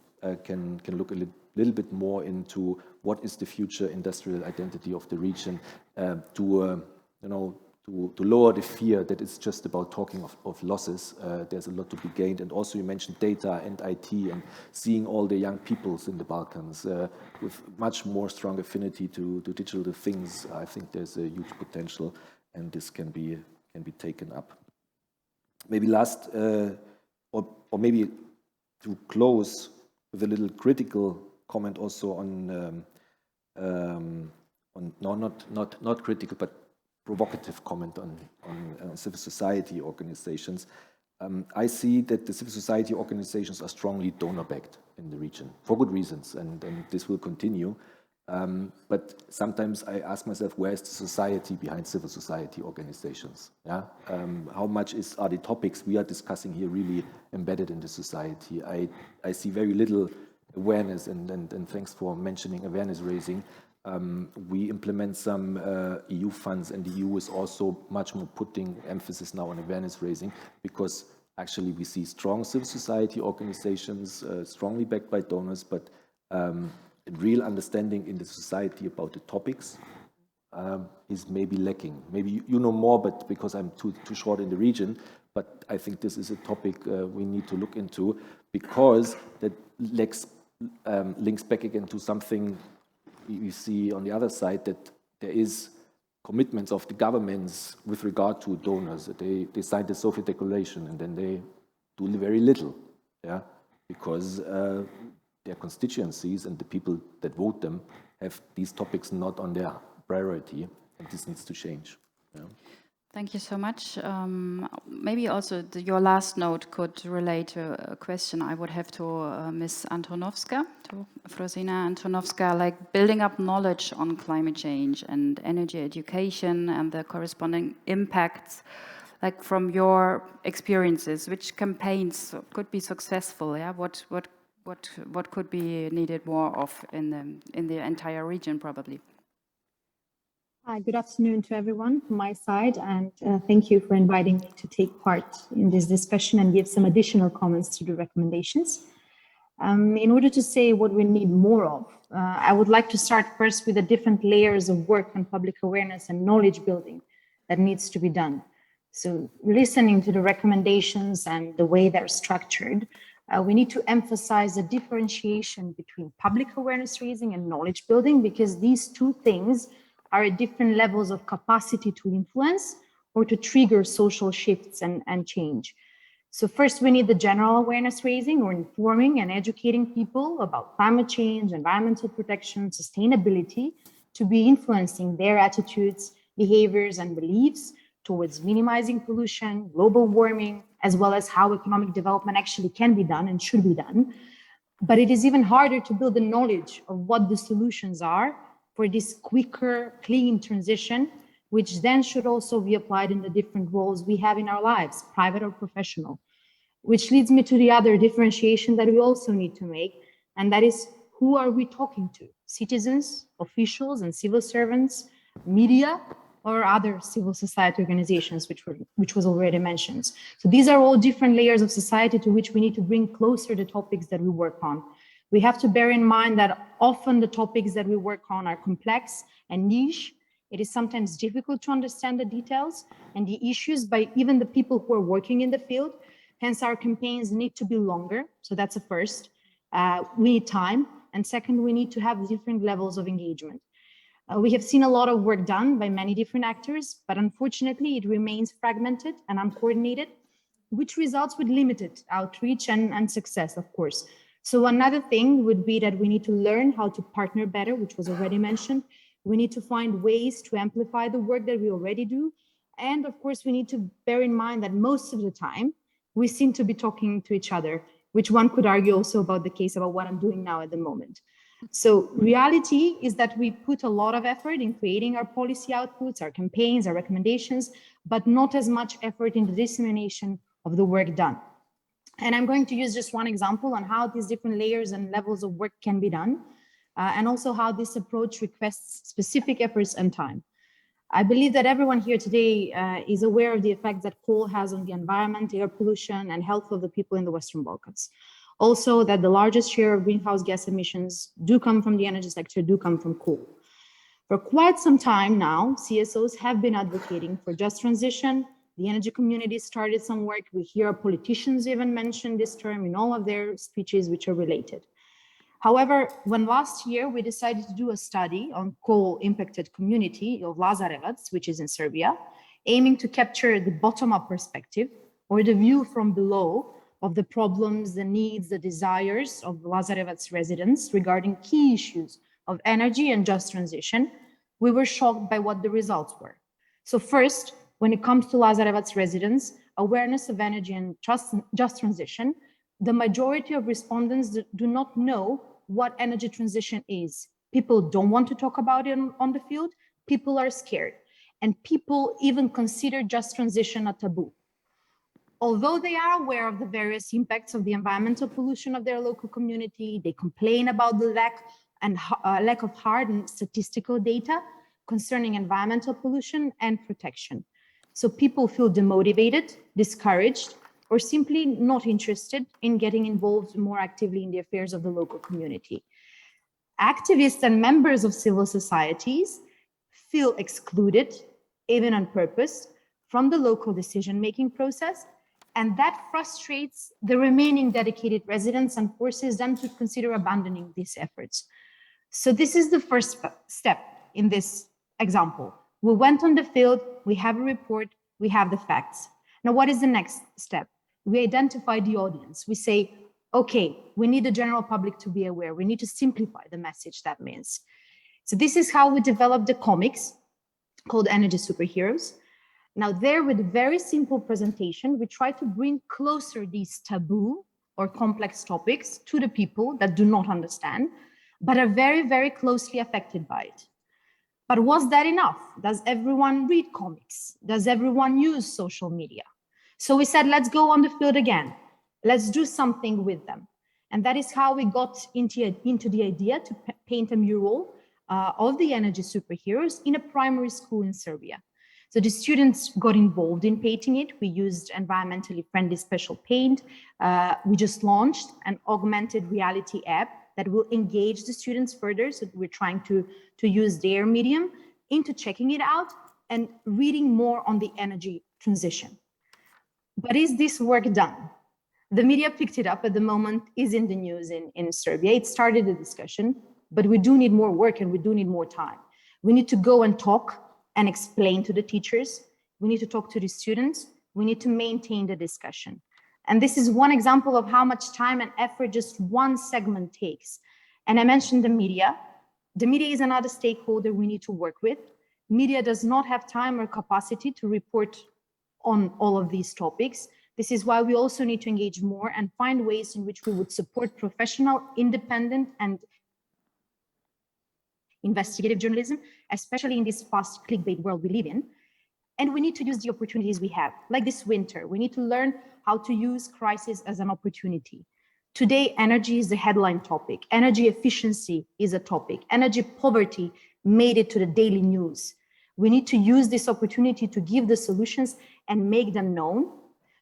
can look a little bit more into what is the future industrial identity of the region to lower the fear that it's just about talking of losses. There's a lot to be gained. And also you mentioned data and IT and seeing all the young peoples in the Balkans with much more strong affinity to digital things. I think there's a huge potential, and this can be taken up. Maybe last, or maybe to close with a little critical comment also on no, not critical, but provocative comment on civil society organizations. I see that the civil society organizations are strongly donor-backed in the region for good reasons, and this will continue. But sometimes I ask myself, where is the society behind civil society organizations? Yeah? How much are the topics we are discussing here really embedded in the society? I see very little awareness, and thanks for mentioning awareness raising. We implement some EU funds, and the EU is also much more putting emphasis now on awareness raising, because actually we see strong civil society organizations, strongly backed by donors, but real understanding in the society about the topics is maybe lacking. Maybe you know more, but because I'm too short in the region, but I think this is a topic we need to look into, because that links back again to something we see on the other side, that there is commitments of the governments with regard to donors. They signed the Soviet Declaration and then they do very little, yeah, because their constituencies and the people that vote them have these topics not on their priority, and this needs to change. Yeah. Thank you so much. Maybe also your last note could relate to a question I would have to Ms. Antonovska, to Frosina Antonovska, like building up knowledge on climate change and energy education and the corresponding impacts, like from your experiences, which campaigns could be successful? Yeah, what could be needed more of in the entire region, probably? Hi, good afternoon to everyone from my side, and thank you for inviting me to take part in this discussion and give some additional comments to the recommendations. In order to say what we need more of, I would like to start first with the different layers of work on public awareness and knowledge building that needs to be done. So listening to the recommendations and the way they're structured, we need to emphasize the differentiation between public awareness raising and knowledge building, because these two things are at different levels of capacity to influence or to trigger social shifts and change. So first, we need the general awareness raising, or informing and educating people about climate change, environmental protection, sustainability, to be influencing their attitudes, behaviors, and beliefs towards minimizing pollution, global warming, as well as how economic development actually can be done and should be done. But it is even harder to build the knowledge of what the solutions are for this quicker, clean transition, which then should also be applied in the different roles we have in our lives, private or professional. Which leads me to the other differentiation that we also need to make, and that is, who are we talking to? Citizens, officials and civil servants, media, or other civil society organizations, which was already mentioned. So these are all different layers of society to which we need to bring closer the topics that we work on. We have to bear in mind that often the topics that we work on are complex and niche. It is sometimes difficult to understand the details and the issues by even the people who are working in the field. Hence, our campaigns need to be longer. So that's a first. We need time. And second, we need to have different levels of engagement. We have seen a lot of work done by many different actors, but unfortunately, it remains fragmented and uncoordinated, which results with limited outreach and success, of course. So another thing would be that we need to learn how to partner better, which was already mentioned. We need to find ways to amplify the work that we already do. And of course, we need to bear in mind that most of the time, we seem to be talking to each other, which one could argue also about the case about what I'm doing now at the moment. So reality is that we put a lot of effort in creating our policy outputs, our campaigns, our recommendations, but not as much effort in the dissemination of the work done. And I'm going to use just one example on how these different layers and levels of work can be done, and also how this approach requests specific efforts and time. I believe that everyone here today is aware of the effects that coal has on the environment, air pollution, and health of the people in the Western Balkans. Also, that the largest share of greenhouse gas emissions do come from the energy sector, do come from coal. For quite some time now, CSOs have been advocating for just transition. The energy community started some work. We hear politicians even mention this term in all of their speeches which are related. However, when last year we decided to do a study on coal-impacted community of Lazarevac, which is in Serbia, aiming to capture the bottom-up perspective or the view from below of the problems, the needs, the desires of Lazarevac residents regarding key issues of energy and just transition, we were shocked by what the results were. So first, when it comes to Lazarevac residents, awareness of energy and just transition, the majority of respondents do not know what energy transition is. People don't want to talk about it on the field. People are scared. And people even consider just transition a taboo. Although they are aware of the various impacts of the environmental pollution of their local community, they complain about the lack of hard and statistical data concerning environmental pollution and protection. So people feel demotivated, discouraged, or simply not interested in getting involved more actively in the affairs of the local community. Activists and members of civil societies feel excluded, even on purpose, from the local decision-making process, and that frustrates the remaining dedicated residents and forces them to consider abandoning these efforts. So this is the first step in this example. We went on the field, we have a report, we have the facts. Now, what is the next step? We identify the audience. We say, okay, we need the general public to be aware. We need to simplify the message that means. So this is how we developed the comics called Energy Superheroes. Now there, with a very simple presentation, we try to bring closer these taboo or complex topics to the people that do not understand, but are very, very closely affected by it. But was that enough? Does everyone read comics? Does everyone use social media? So we said, let's go on the field again. Let's do something with them. And that is how we got into the idea to paint a mural of the energy superheroes in a primary school in Serbia. So the students got involved in painting it. We used environmentally friendly special paint. We just launched an augmented reality app that will engage the students further. So we're trying to use their medium into checking it out and reading more on the energy transition. But is this work done? The media picked it up at the moment, is in the news in Serbia. It started the discussion, but we do need more work and we do need more time. We need to go and talk and explain to the teachers. We need to talk to the students. We need to maintain the discussion. And this is one example of how much time and effort just one segment takes. And I mentioned the media. The media is another stakeholder we need to work with. Media does not have time or capacity to report on all of these topics. This is why we also need to engage more and find ways in which we would support professional, independent, and investigative journalism, especially in this fast clickbait world we live in. And we need to use the opportunities we have, like this winter. We need to learn how to use crisis as an opportunity. Today, energy is the headline topic. Energy efficiency is a topic. Energy poverty made it to the daily news. We need to use this opportunity to give the solutions and make them known,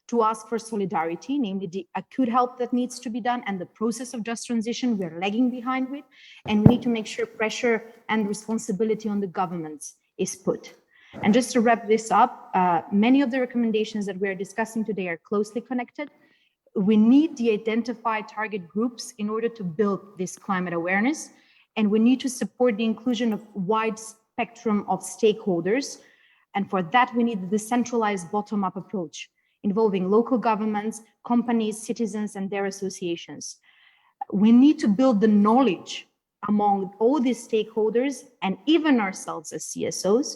to ask for solidarity, namely the acute help that needs to be done and the process of just transition we're lagging behind with. And we need to make sure pressure and responsibility on the governments is put. And just to wrap this up, many of the recommendations that we're discussing today are closely connected. We need the identified target groups in order to build this climate awareness. And we need to support the inclusion of wide spectrum of stakeholders. And for that, we need the decentralized bottom-up approach, involving local governments, companies, citizens, and their associations. We need to build the knowledge among all these stakeholders and even ourselves as CSOs.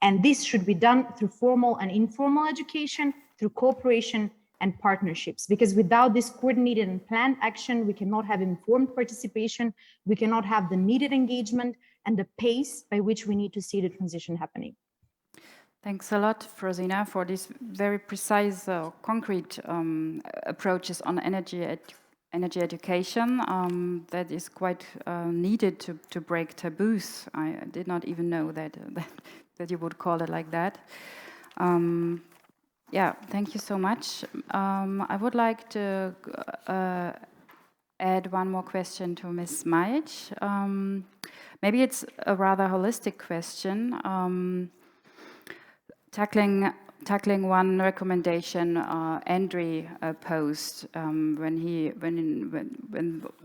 And this should be done through formal and informal education, through cooperation and partnerships, because without this coordinated and planned action, we cannot have informed participation, we cannot have the needed engagement and the pace by which we need to see the transition happening. Thanks a lot, Frosina, for these very precise, concrete approaches on energy education. That is quite needed to break taboos. I did not even know that you would call it like that. Yeah, thank you so much. I would like to add one more question to Ms. Smajic. Maybe it's a rather holistic question. Tackling one recommendation Endri posed when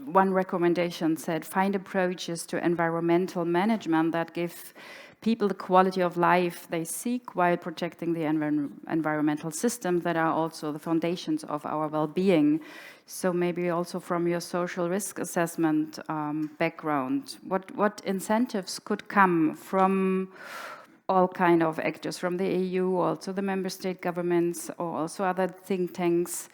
one recommendation said, find approaches to environmental management that give people the quality of life they seek while protecting the environmental systems that are also the foundations of our well-being. So maybe also from your social risk assessment background, what incentives could come from all kind of actors, from the EU, also the member state governments, or also other think tanks,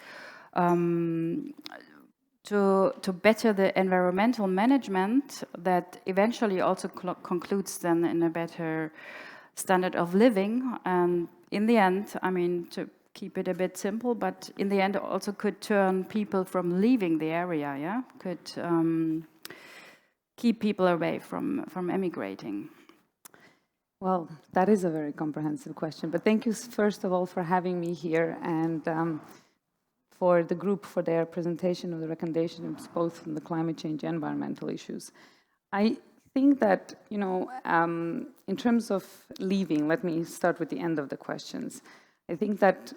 to better the environmental management that eventually also concludes then in a better standard of living. And in the end, I mean, to keep it a bit simple, but in the end also could turn people from leaving the area, yeah? Could keep people away from emigrating. Well, that is a very comprehensive question, but thank you first of all for having me here, and for the group for their presentation of the recommendations, both on the climate change and environmental issues. I think that, you know, in terms of leaving, let me start with the end of the questions. I think that,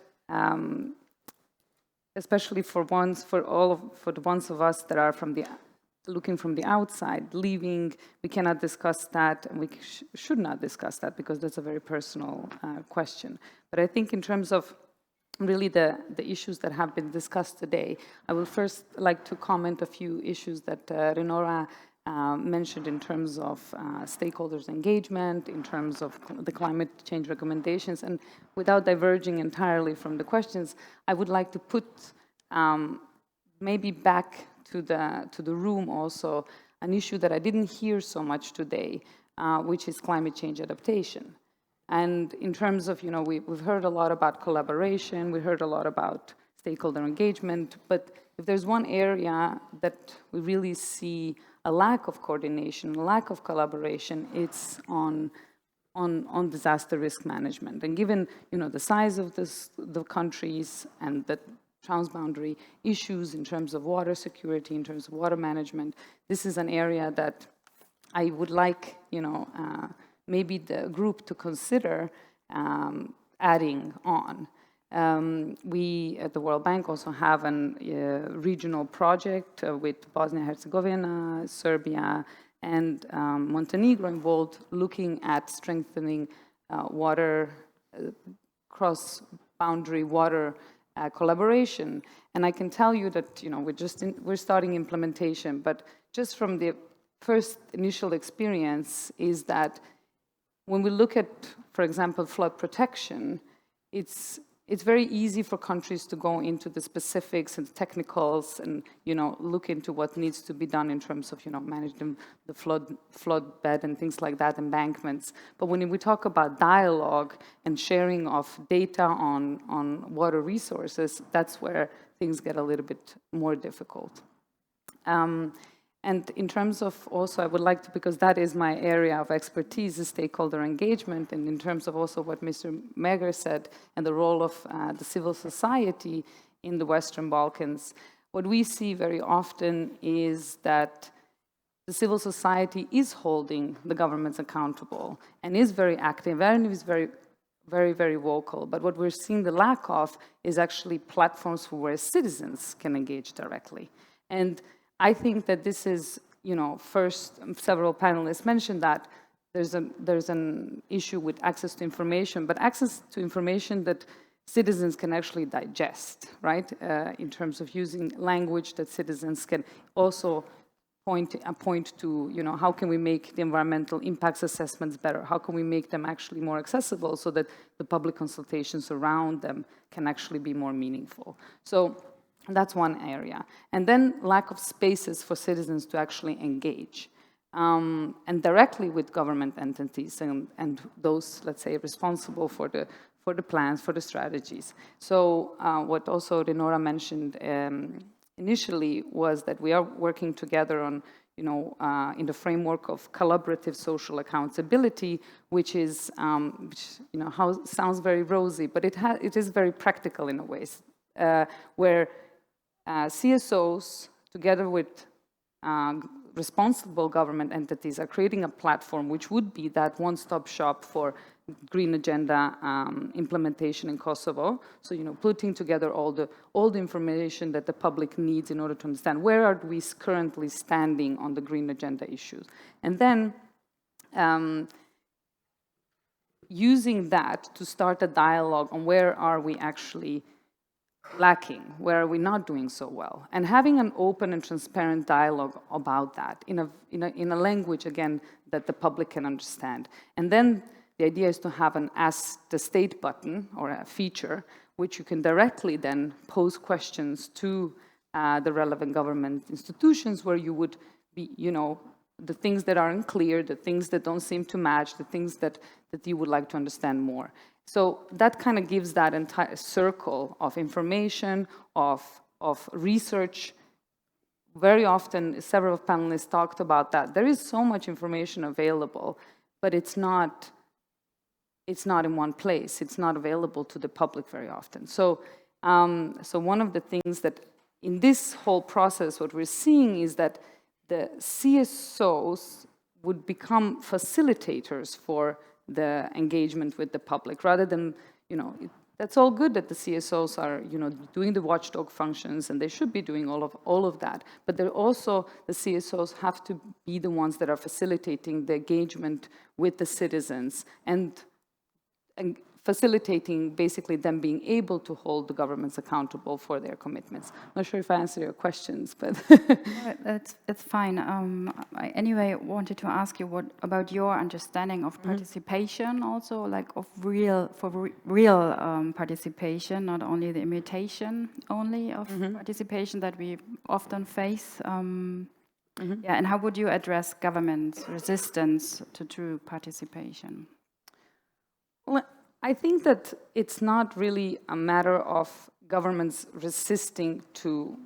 especially for the ones of us that are looking from the outside, leaving, we cannot discuss that, and we should not discuss that because that's a very personal question. But I think in terms of really the issues that have been discussed today, I will first like to comment a few issues that Rinora mentioned in terms of stakeholders' engagement, in terms of the climate change recommendations, and without diverging entirely from the questions, I would like to put maybe back to the room also an issue that I didn't hear so much today, which is climate change adaptation. And in terms of, you know, we've heard a lot about collaboration, we heard a lot about stakeholder engagement, but if there's one area that we really see a lack of coordination, a lack of collaboration, it's on disaster risk management. And given, you know, the size of the countries and the transboundary issues in terms of water security, in terms of water management, this is an area that I would like, you know, maybe the group to consider adding on. We at the World Bank also have a regional project with Bosnia-Herzegovina, Serbia, and Montenegro involved, looking at strengthening water, cross-boundary water collaboration. And I can tell you that, you know, we're starting implementation, but just from the first initial experience is that when we look at, for example, flood protection, it's very easy for countries to go into the specifics and technicals and, you know, look into what needs to be done in terms of, you know, managing the flood bed and things like that, embankments. But when we talk about dialogue and sharing of data on water resources, that's where things get a little bit more difficult. And in terms of also, I would like to, because that is my area of expertise, is stakeholder engagement, and in terms of also what Mr. Meger said and the role of the civil society in the Western Balkans, what we see very often is that the civil society is holding the governments accountable and is very active and is very, very, very vocal. But what we're seeing the lack of is actually platforms where citizens can engage directly. And I think that this is, you know, first, several panelists mentioned that there's an issue with access to information, but access to information that citizens can actually digest, right? In terms of using language that citizens can also point to, you know, how can we make the environmental impacts assessments better? How can we make them actually more accessible so that the public consultations around them can actually be more meaningful? So that's one area. And then lack of spaces for citizens to actually engage. And directly with government entities and those, let's say, responsible for the plans, for the strategies. So what also Rinora mentioned initially was that we are working together on, you know, in the framework of collaborative social accountability, which is, you know, sounds very rosy, but it is very practical in a way, where CSOs together with responsible government entities, are creating a platform which would be that one-stop shop for green agenda implementation in Kosovo. So, putting together all the information that the public needs in order to understand where are we currently standing on the green agenda issues. And then using that to start a dialogue on where are we actually lacking, where are we not doing so well, and having an open and transparent dialogue about that in a language, again, that the public can understand. And then the idea is to have an Ask the State button, or a feature, which you can directly then pose questions to the relevant government institutions, where you would be, the things that are unclear, the things that don't seem to match, the things that you would like to understand more. So that kind of gives that entire circle of information, of research. Very often, several panelists talked about that. There is so much information available, but it's not in one place. It's not available to the public very often. So, so one of the things that in this whole process, what we're seeing is that the CSOs would become facilitators for the engagement with the public, rather than, that's all good that the CSOs are, doing the watchdog functions, and they should be doing all of that. But they're also, the CSOs have to be the ones that are facilitating the engagement with the citizens and facilitating basically them being able to hold the governments accountable for their commitments. I'm not sure if I answered your questions, but It's fine. I anyway wanted to ask you what about your understanding of participation, also like of real participation, not only the imitation only of participation that we often face. Yeah, and how would you address government resistance to true participation? Well, I think that it's not really a matter of governments resisting to,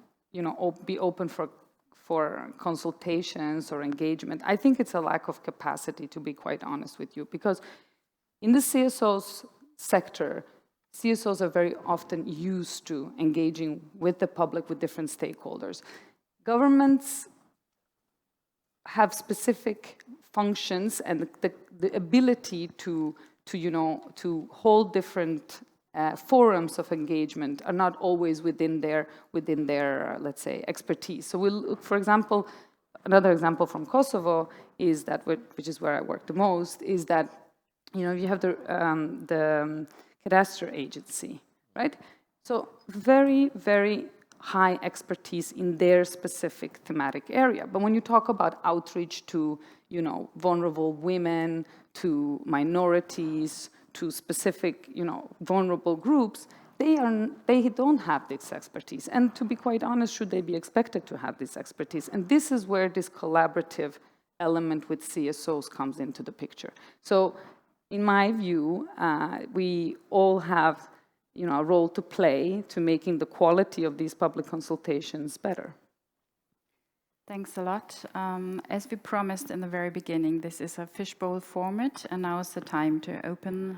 be open for consultations or engagement. I think it's a lack of capacity, to be quite honest with you, because in the CSOs sector, CSOs are very often used to engaging with the public, with different stakeholders. Governments have specific functions and the ability to hold different forums of engagement are not always within their let's say, expertise. So we'll look, for example, another example from Kosovo is that, which is where I work the most, is that, you have the cadastre agency, right? So very, very high expertise in their specific thematic area. But when you talk about outreach to, vulnerable women, to minorities, to specific, vulnerable groups, they don't have this expertise. And to be quite honest, should they be expected to have this expertise? And this is where this collaborative element with CSOs comes into the picture. So in my view, we all have, a role to play to making the quality of these public consultations better. Thanks a lot. As we promised in the very beginning, this is a fishbowl format, and now is the time to open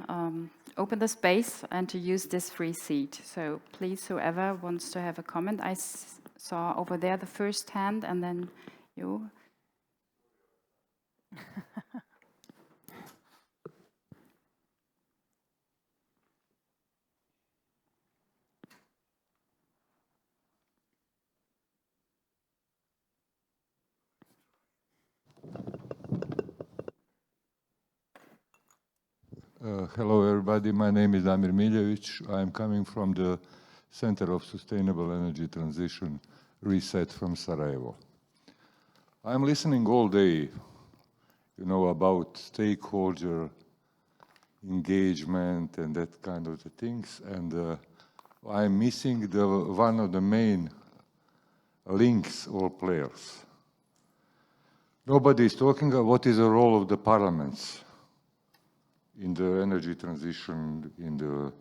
the space and to use this free seat. So please, whoever wants to have a comment. I saw over there the first hand, and then you. Hello, everybody. My name is Damir Miljevic. I'm coming from the Center of Sustainable Energy Transition Reset from Sarajevo. I'm listening all day, about stakeholder engagement and that kind of things, and I'm missing one of the main links or players. Nobody is talking about what is the role of the parliaments in the energy transition, in the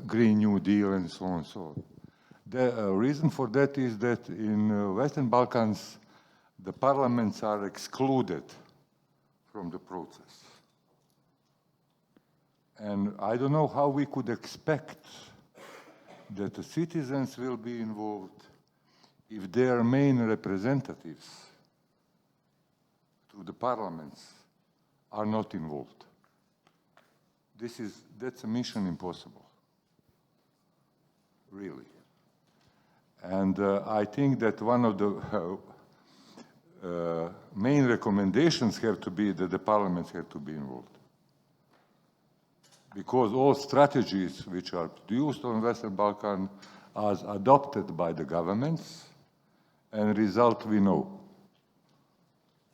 Green New Deal, and so on and so on. The reason for that is that in Western Balkans, the parliaments are excluded from the process. And I don't know how we could expect that the citizens will be involved if their main representatives through the parliaments are not involved. That's a mission impossible, really. And I think that one of the main recommendations have to be that the parliaments have to be involved. Because all strategies which are produced on Western Balkan are adopted by the governments, and result we know.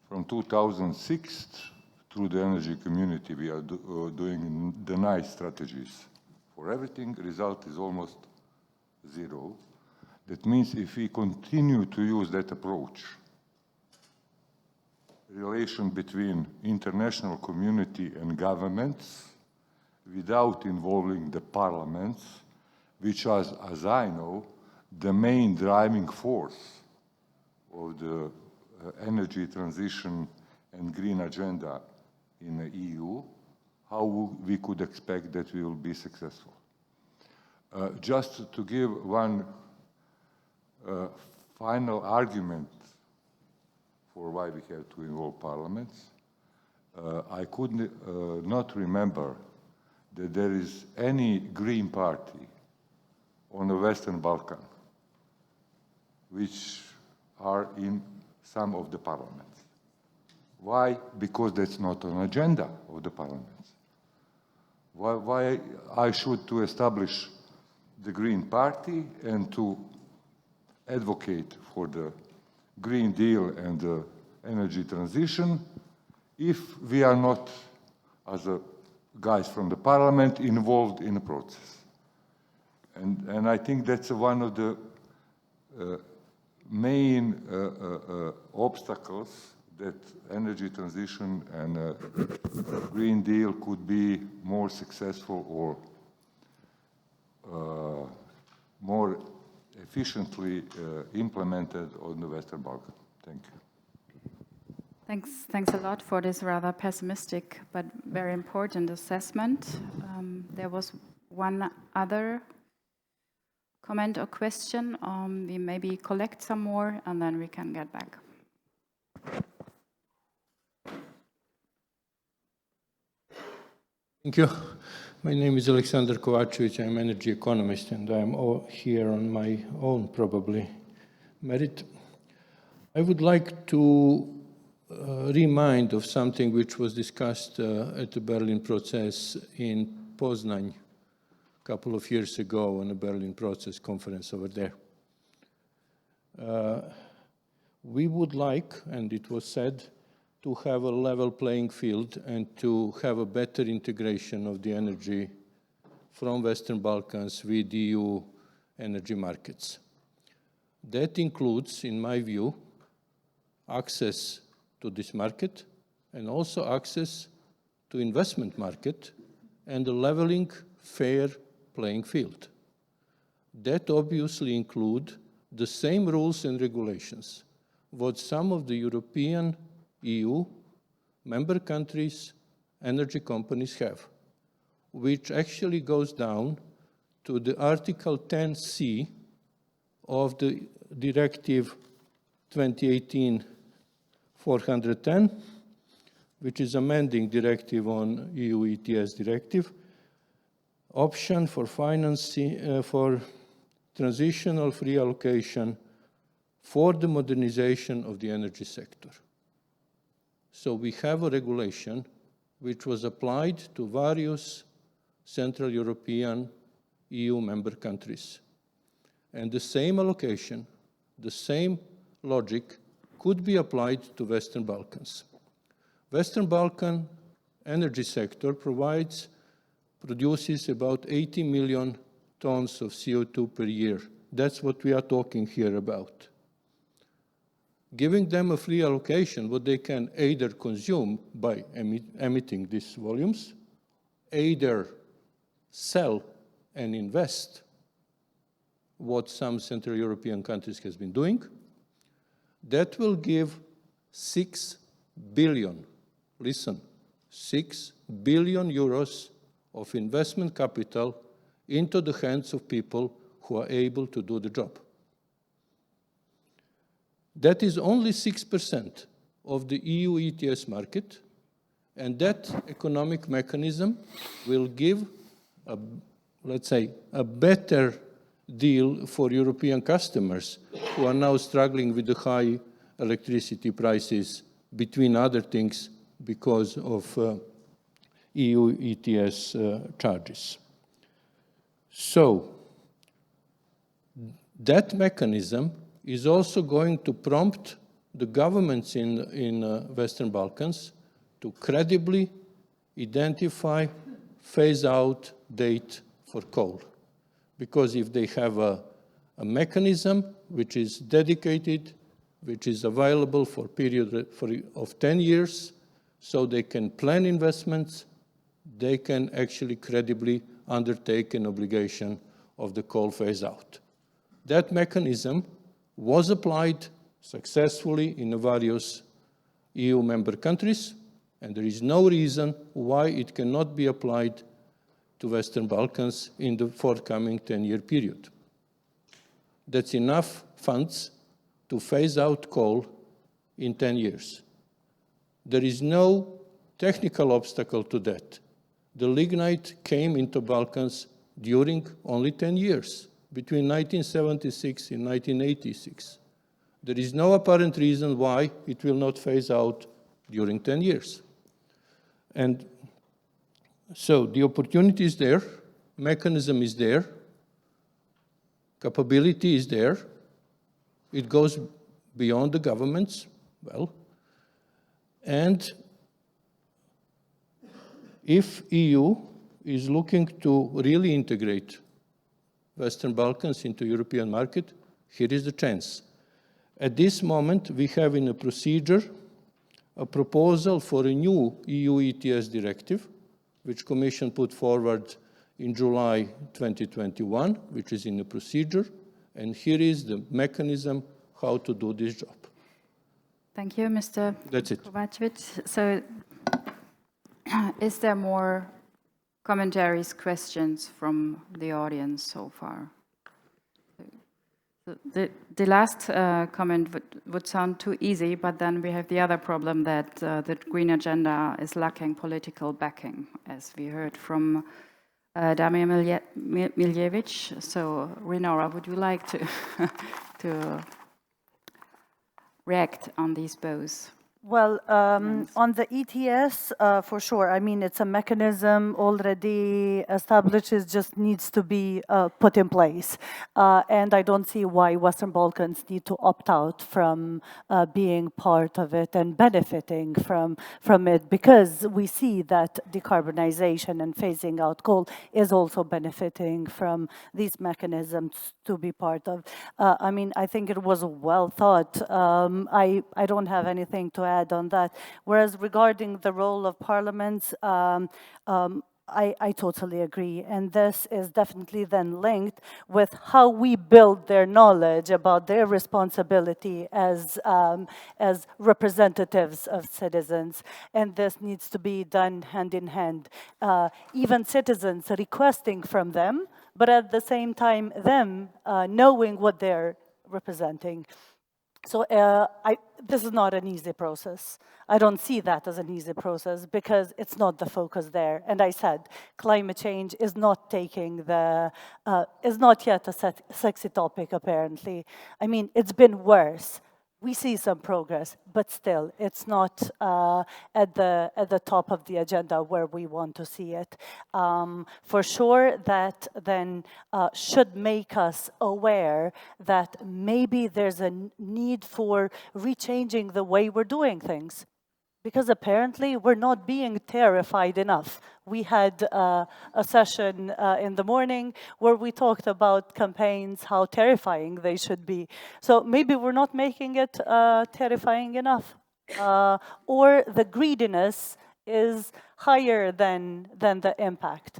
From 2006 through the energy community, we are doing the nice strategies for everything. Result is almost zero. That means if we continue to use that approach, relation between international community and governments without involving the parliaments, which are, as I know, the main driving force of the energy transition and green agenda in the EU, how we could expect that we will be successful. Just to give one final argument for why we have to involve parliaments, I could not remember that there is any Green Party on the Western Balkan which are in some of the parliaments. Why? Because that's not on agenda of the parliaments. Why I should to establish the Green Party and to advocate for the Green Deal and the energy transition if we are not, as a guys from the parliament, involved in the process. And I think that's one of the main obstacles that energy transition and Green Deal could be more successful or more efficiently implemented on the Western Balkan. Thank you. Thanks a lot for this rather pessimistic but very important assessment. There was one other comment or question. We maybe collect some more and then we can get back. Thank you. My name is Alexander Kovacevic. I'm an energy economist, and I'm here on my own, probably, merit. I would like to remind of something which was discussed at the Berlin process in Poznan a couple of years ago on a Berlin process conference over there. We would like, and it was said, to have a level playing field and to have a better integration of the energy from Western Balkans with EU energy markets. That includes, in my view, access to this market and also access to investment market and a leveling, fair playing field. That obviously include the same rules and regulations what some of the European EU member countries' energy companies have, which actually goes down to the Article 10C of the Directive 2018-410, which is amending directive on EU ETS directive, option for financing for transitional free allocation for the modernization of the energy sector. So we have a regulation which was applied to various Central European EU member countries. And the same allocation, the same logic could be applied to Western Balkans. Western Balkan energy sector produces about 80 million tons of CO2 per year. That's what we are talking here about. Giving them a free allocation, what they can either consume by emitting these volumes, either sell and invest, what some Central European countries has been doing, that will give 6 billion, listen, 6 billion euros of investment capital into the hands of people who are able to do the job. That is only 6% of the EU ETS market, and that economic mechanism will give, let's say, a better deal for European customers who are now struggling with the high electricity prices, between other things, because of EU ETS charges. So, that mechanism is also going to prompt the governments in Western Balkans to credibly identify phase-out date for coal. Because if they have a mechanism which is dedicated, which is available for a period of 10 years, so they can plan investments, they can actually credibly undertake an obligation of the coal phase-out. That mechanism was applied successfully in the various EU member countries, and there is no reason why it cannot be applied to Western Balkans in the forthcoming 10-year period. That's enough funds to phase out coal in 10 years. There is no technical obstacle to that. The lignite came into Balkans during only 10 years, between 1976 and 1986. There is no apparent reason why it will not phase out during 10 years. And so the opportunity is there, mechanism is there, capability is there. It goes beyond the governments, well, and if EU is looking to really integrate Western Balkans into European market, here is the chance. At this moment, we have in a procedure a proposal for a new EU ETS directive, which Commission put forward in July 2021, which is in the procedure, and here is the mechanism how to do this job. Thank you, Mr. That's it. Kovacevic. So, is there more commentaries, questions from the audience so far? The last comment would sound too easy, but then we have the other problem that the green agenda is lacking political backing, as we heard from Damir Miljevic. So, Rinora, would you like to to react on these both? Well, on the ETS, for sure. I mean, it's a mechanism already established. It just needs to be put in place. And I don't see why Western Balkans need to opt out from being part of it and benefiting from it, because we see that decarbonization and phasing out coal is also benefiting from these mechanisms to be part of. I mean, I think it was well thought. I don't have anything to add on that. Whereas regarding the role of parliaments, I totally agree. And this is definitely then linked with how we build their knowledge about their responsibility as representatives of citizens. And this needs to be done hand in hand. Even citizens requesting from them, but at the same time, them knowing what they're representing. So this is not an easy process. I don't see that as an easy process because it's not the focus there. And I said, climate change is not taking is not yet a sexy topic, apparently. I mean, it's been worse. We see some progress, but still, it's not at the top of the agenda where we want to see it. For sure, that then should make us aware that maybe there's a need for rechanging the way we're doing things. Because apparently we're not being terrified enough. We had a session in the morning where we talked about campaigns, how terrifying they should be. So maybe we're not making it terrifying enough. Or the greediness is higher than the impact.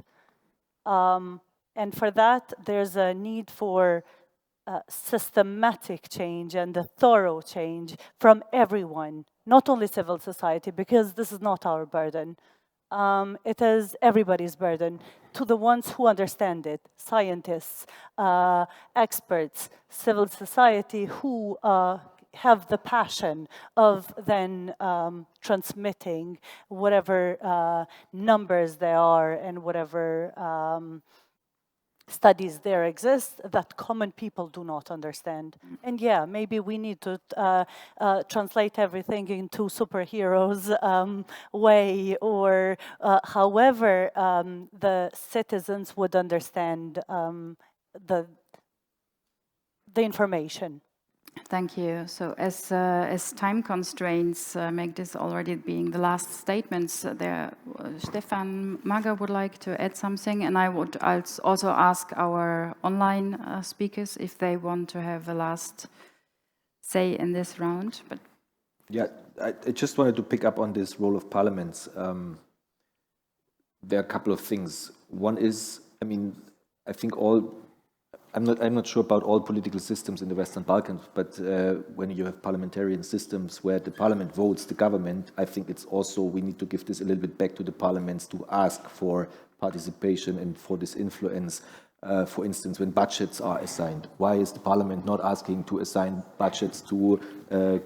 And for that, there's a need for systematic change and a thorough change from everyone, not only civil society, because this is not our burden. It is everybody's burden, to the ones who understand it, scientists, experts, civil society who have the passion of then transmitting whatever numbers there are and whatever studies there exist that common people do not understand. And yeah, maybe we need to translate everything into superheroes way, or however the citizens would understand the information. Thank you. So as time constraints make this already being the last statements, there, Stefan Maga would like to add something, and I would also ask our online speakers if they want to have a last say in this round. But yeah, I just wanted to pick up on this role of parliaments. There are a couple of things. One is, I mean, I think I'm not sure about all political systems in the Western Balkans, but when you have parliamentarian systems where the parliament votes the government, I think it's also, we need to give this a little bit back to the parliaments to ask for participation and for this influence. For instance, when budgets are assigned, why is the parliament not asking to assign budgets to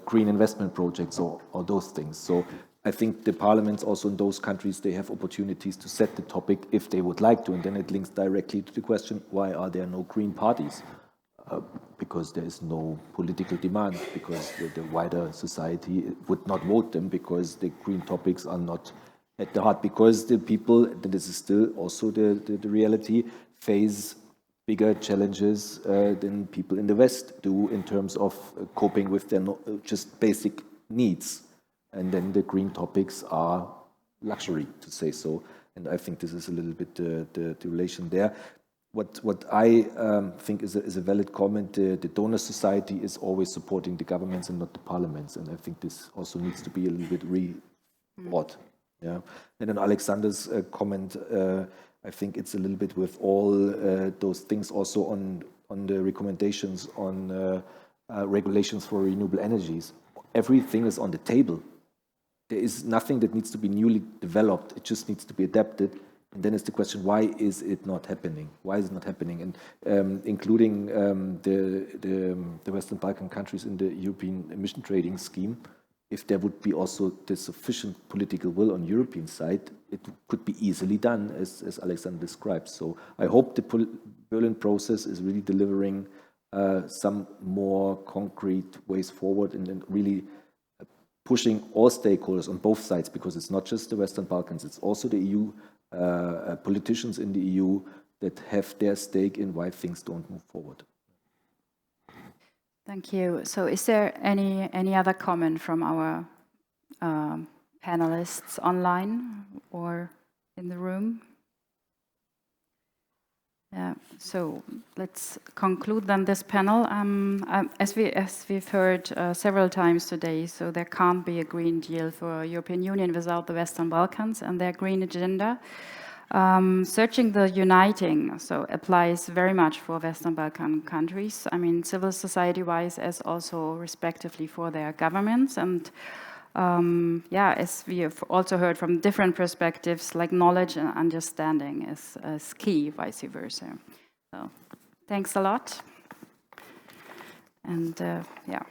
green investment projects or those things? So I think the parliaments also in those countries, they have opportunities to set the topic if they would like to, and then it links directly to the question, why are there no green parties? Because there is no political demand, because the wider society would not vote them, because the green topics are not at the heart, because the people, and this is still also the reality, face bigger challenges than people in the West do in terms of coping with their just basic needs. And then the green topics are luxury, to say so. And I think this is a little bit the relation there. What I think is a valid comment, the donor society is always supporting the governments and not the parliaments. And I think this also needs to be a little bit rethought. Yeah. And then Alexander's comment, I think it's a little bit with all those things also on the recommendations on regulations for renewable energies. Everything is on the table. There is nothing that needs to be newly developed. It just needs to be adapted. And then it's the question, why is it not happening? Why is it not happening? And including the Western Balkan countries in the European emission trading scheme, if there would be also the sufficient political will on European side, it could be easily done, as Alexander describes. So I hope the Berlin process is really delivering some more concrete ways forward and then really pushing all stakeholders on both sides, because it's not just the Western Balkans, it's also the EU, politicians in the EU that have their stake in why things don't move forward. thank you. So is there any other comment from our panelists online or in the room? Yeah, so let's conclude then this panel. As we've heard several times today, so there can't be a Green Deal for European Union without the Western Balkans and their green agenda. Searching the uniting, so applies very much for Western Balkan countries. I mean, civil society-wise, as also respectively for their governments. And yeah, as we have also heard from different perspectives, like knowledge and understanding is key, vice versa. So, thanks a lot. And yeah.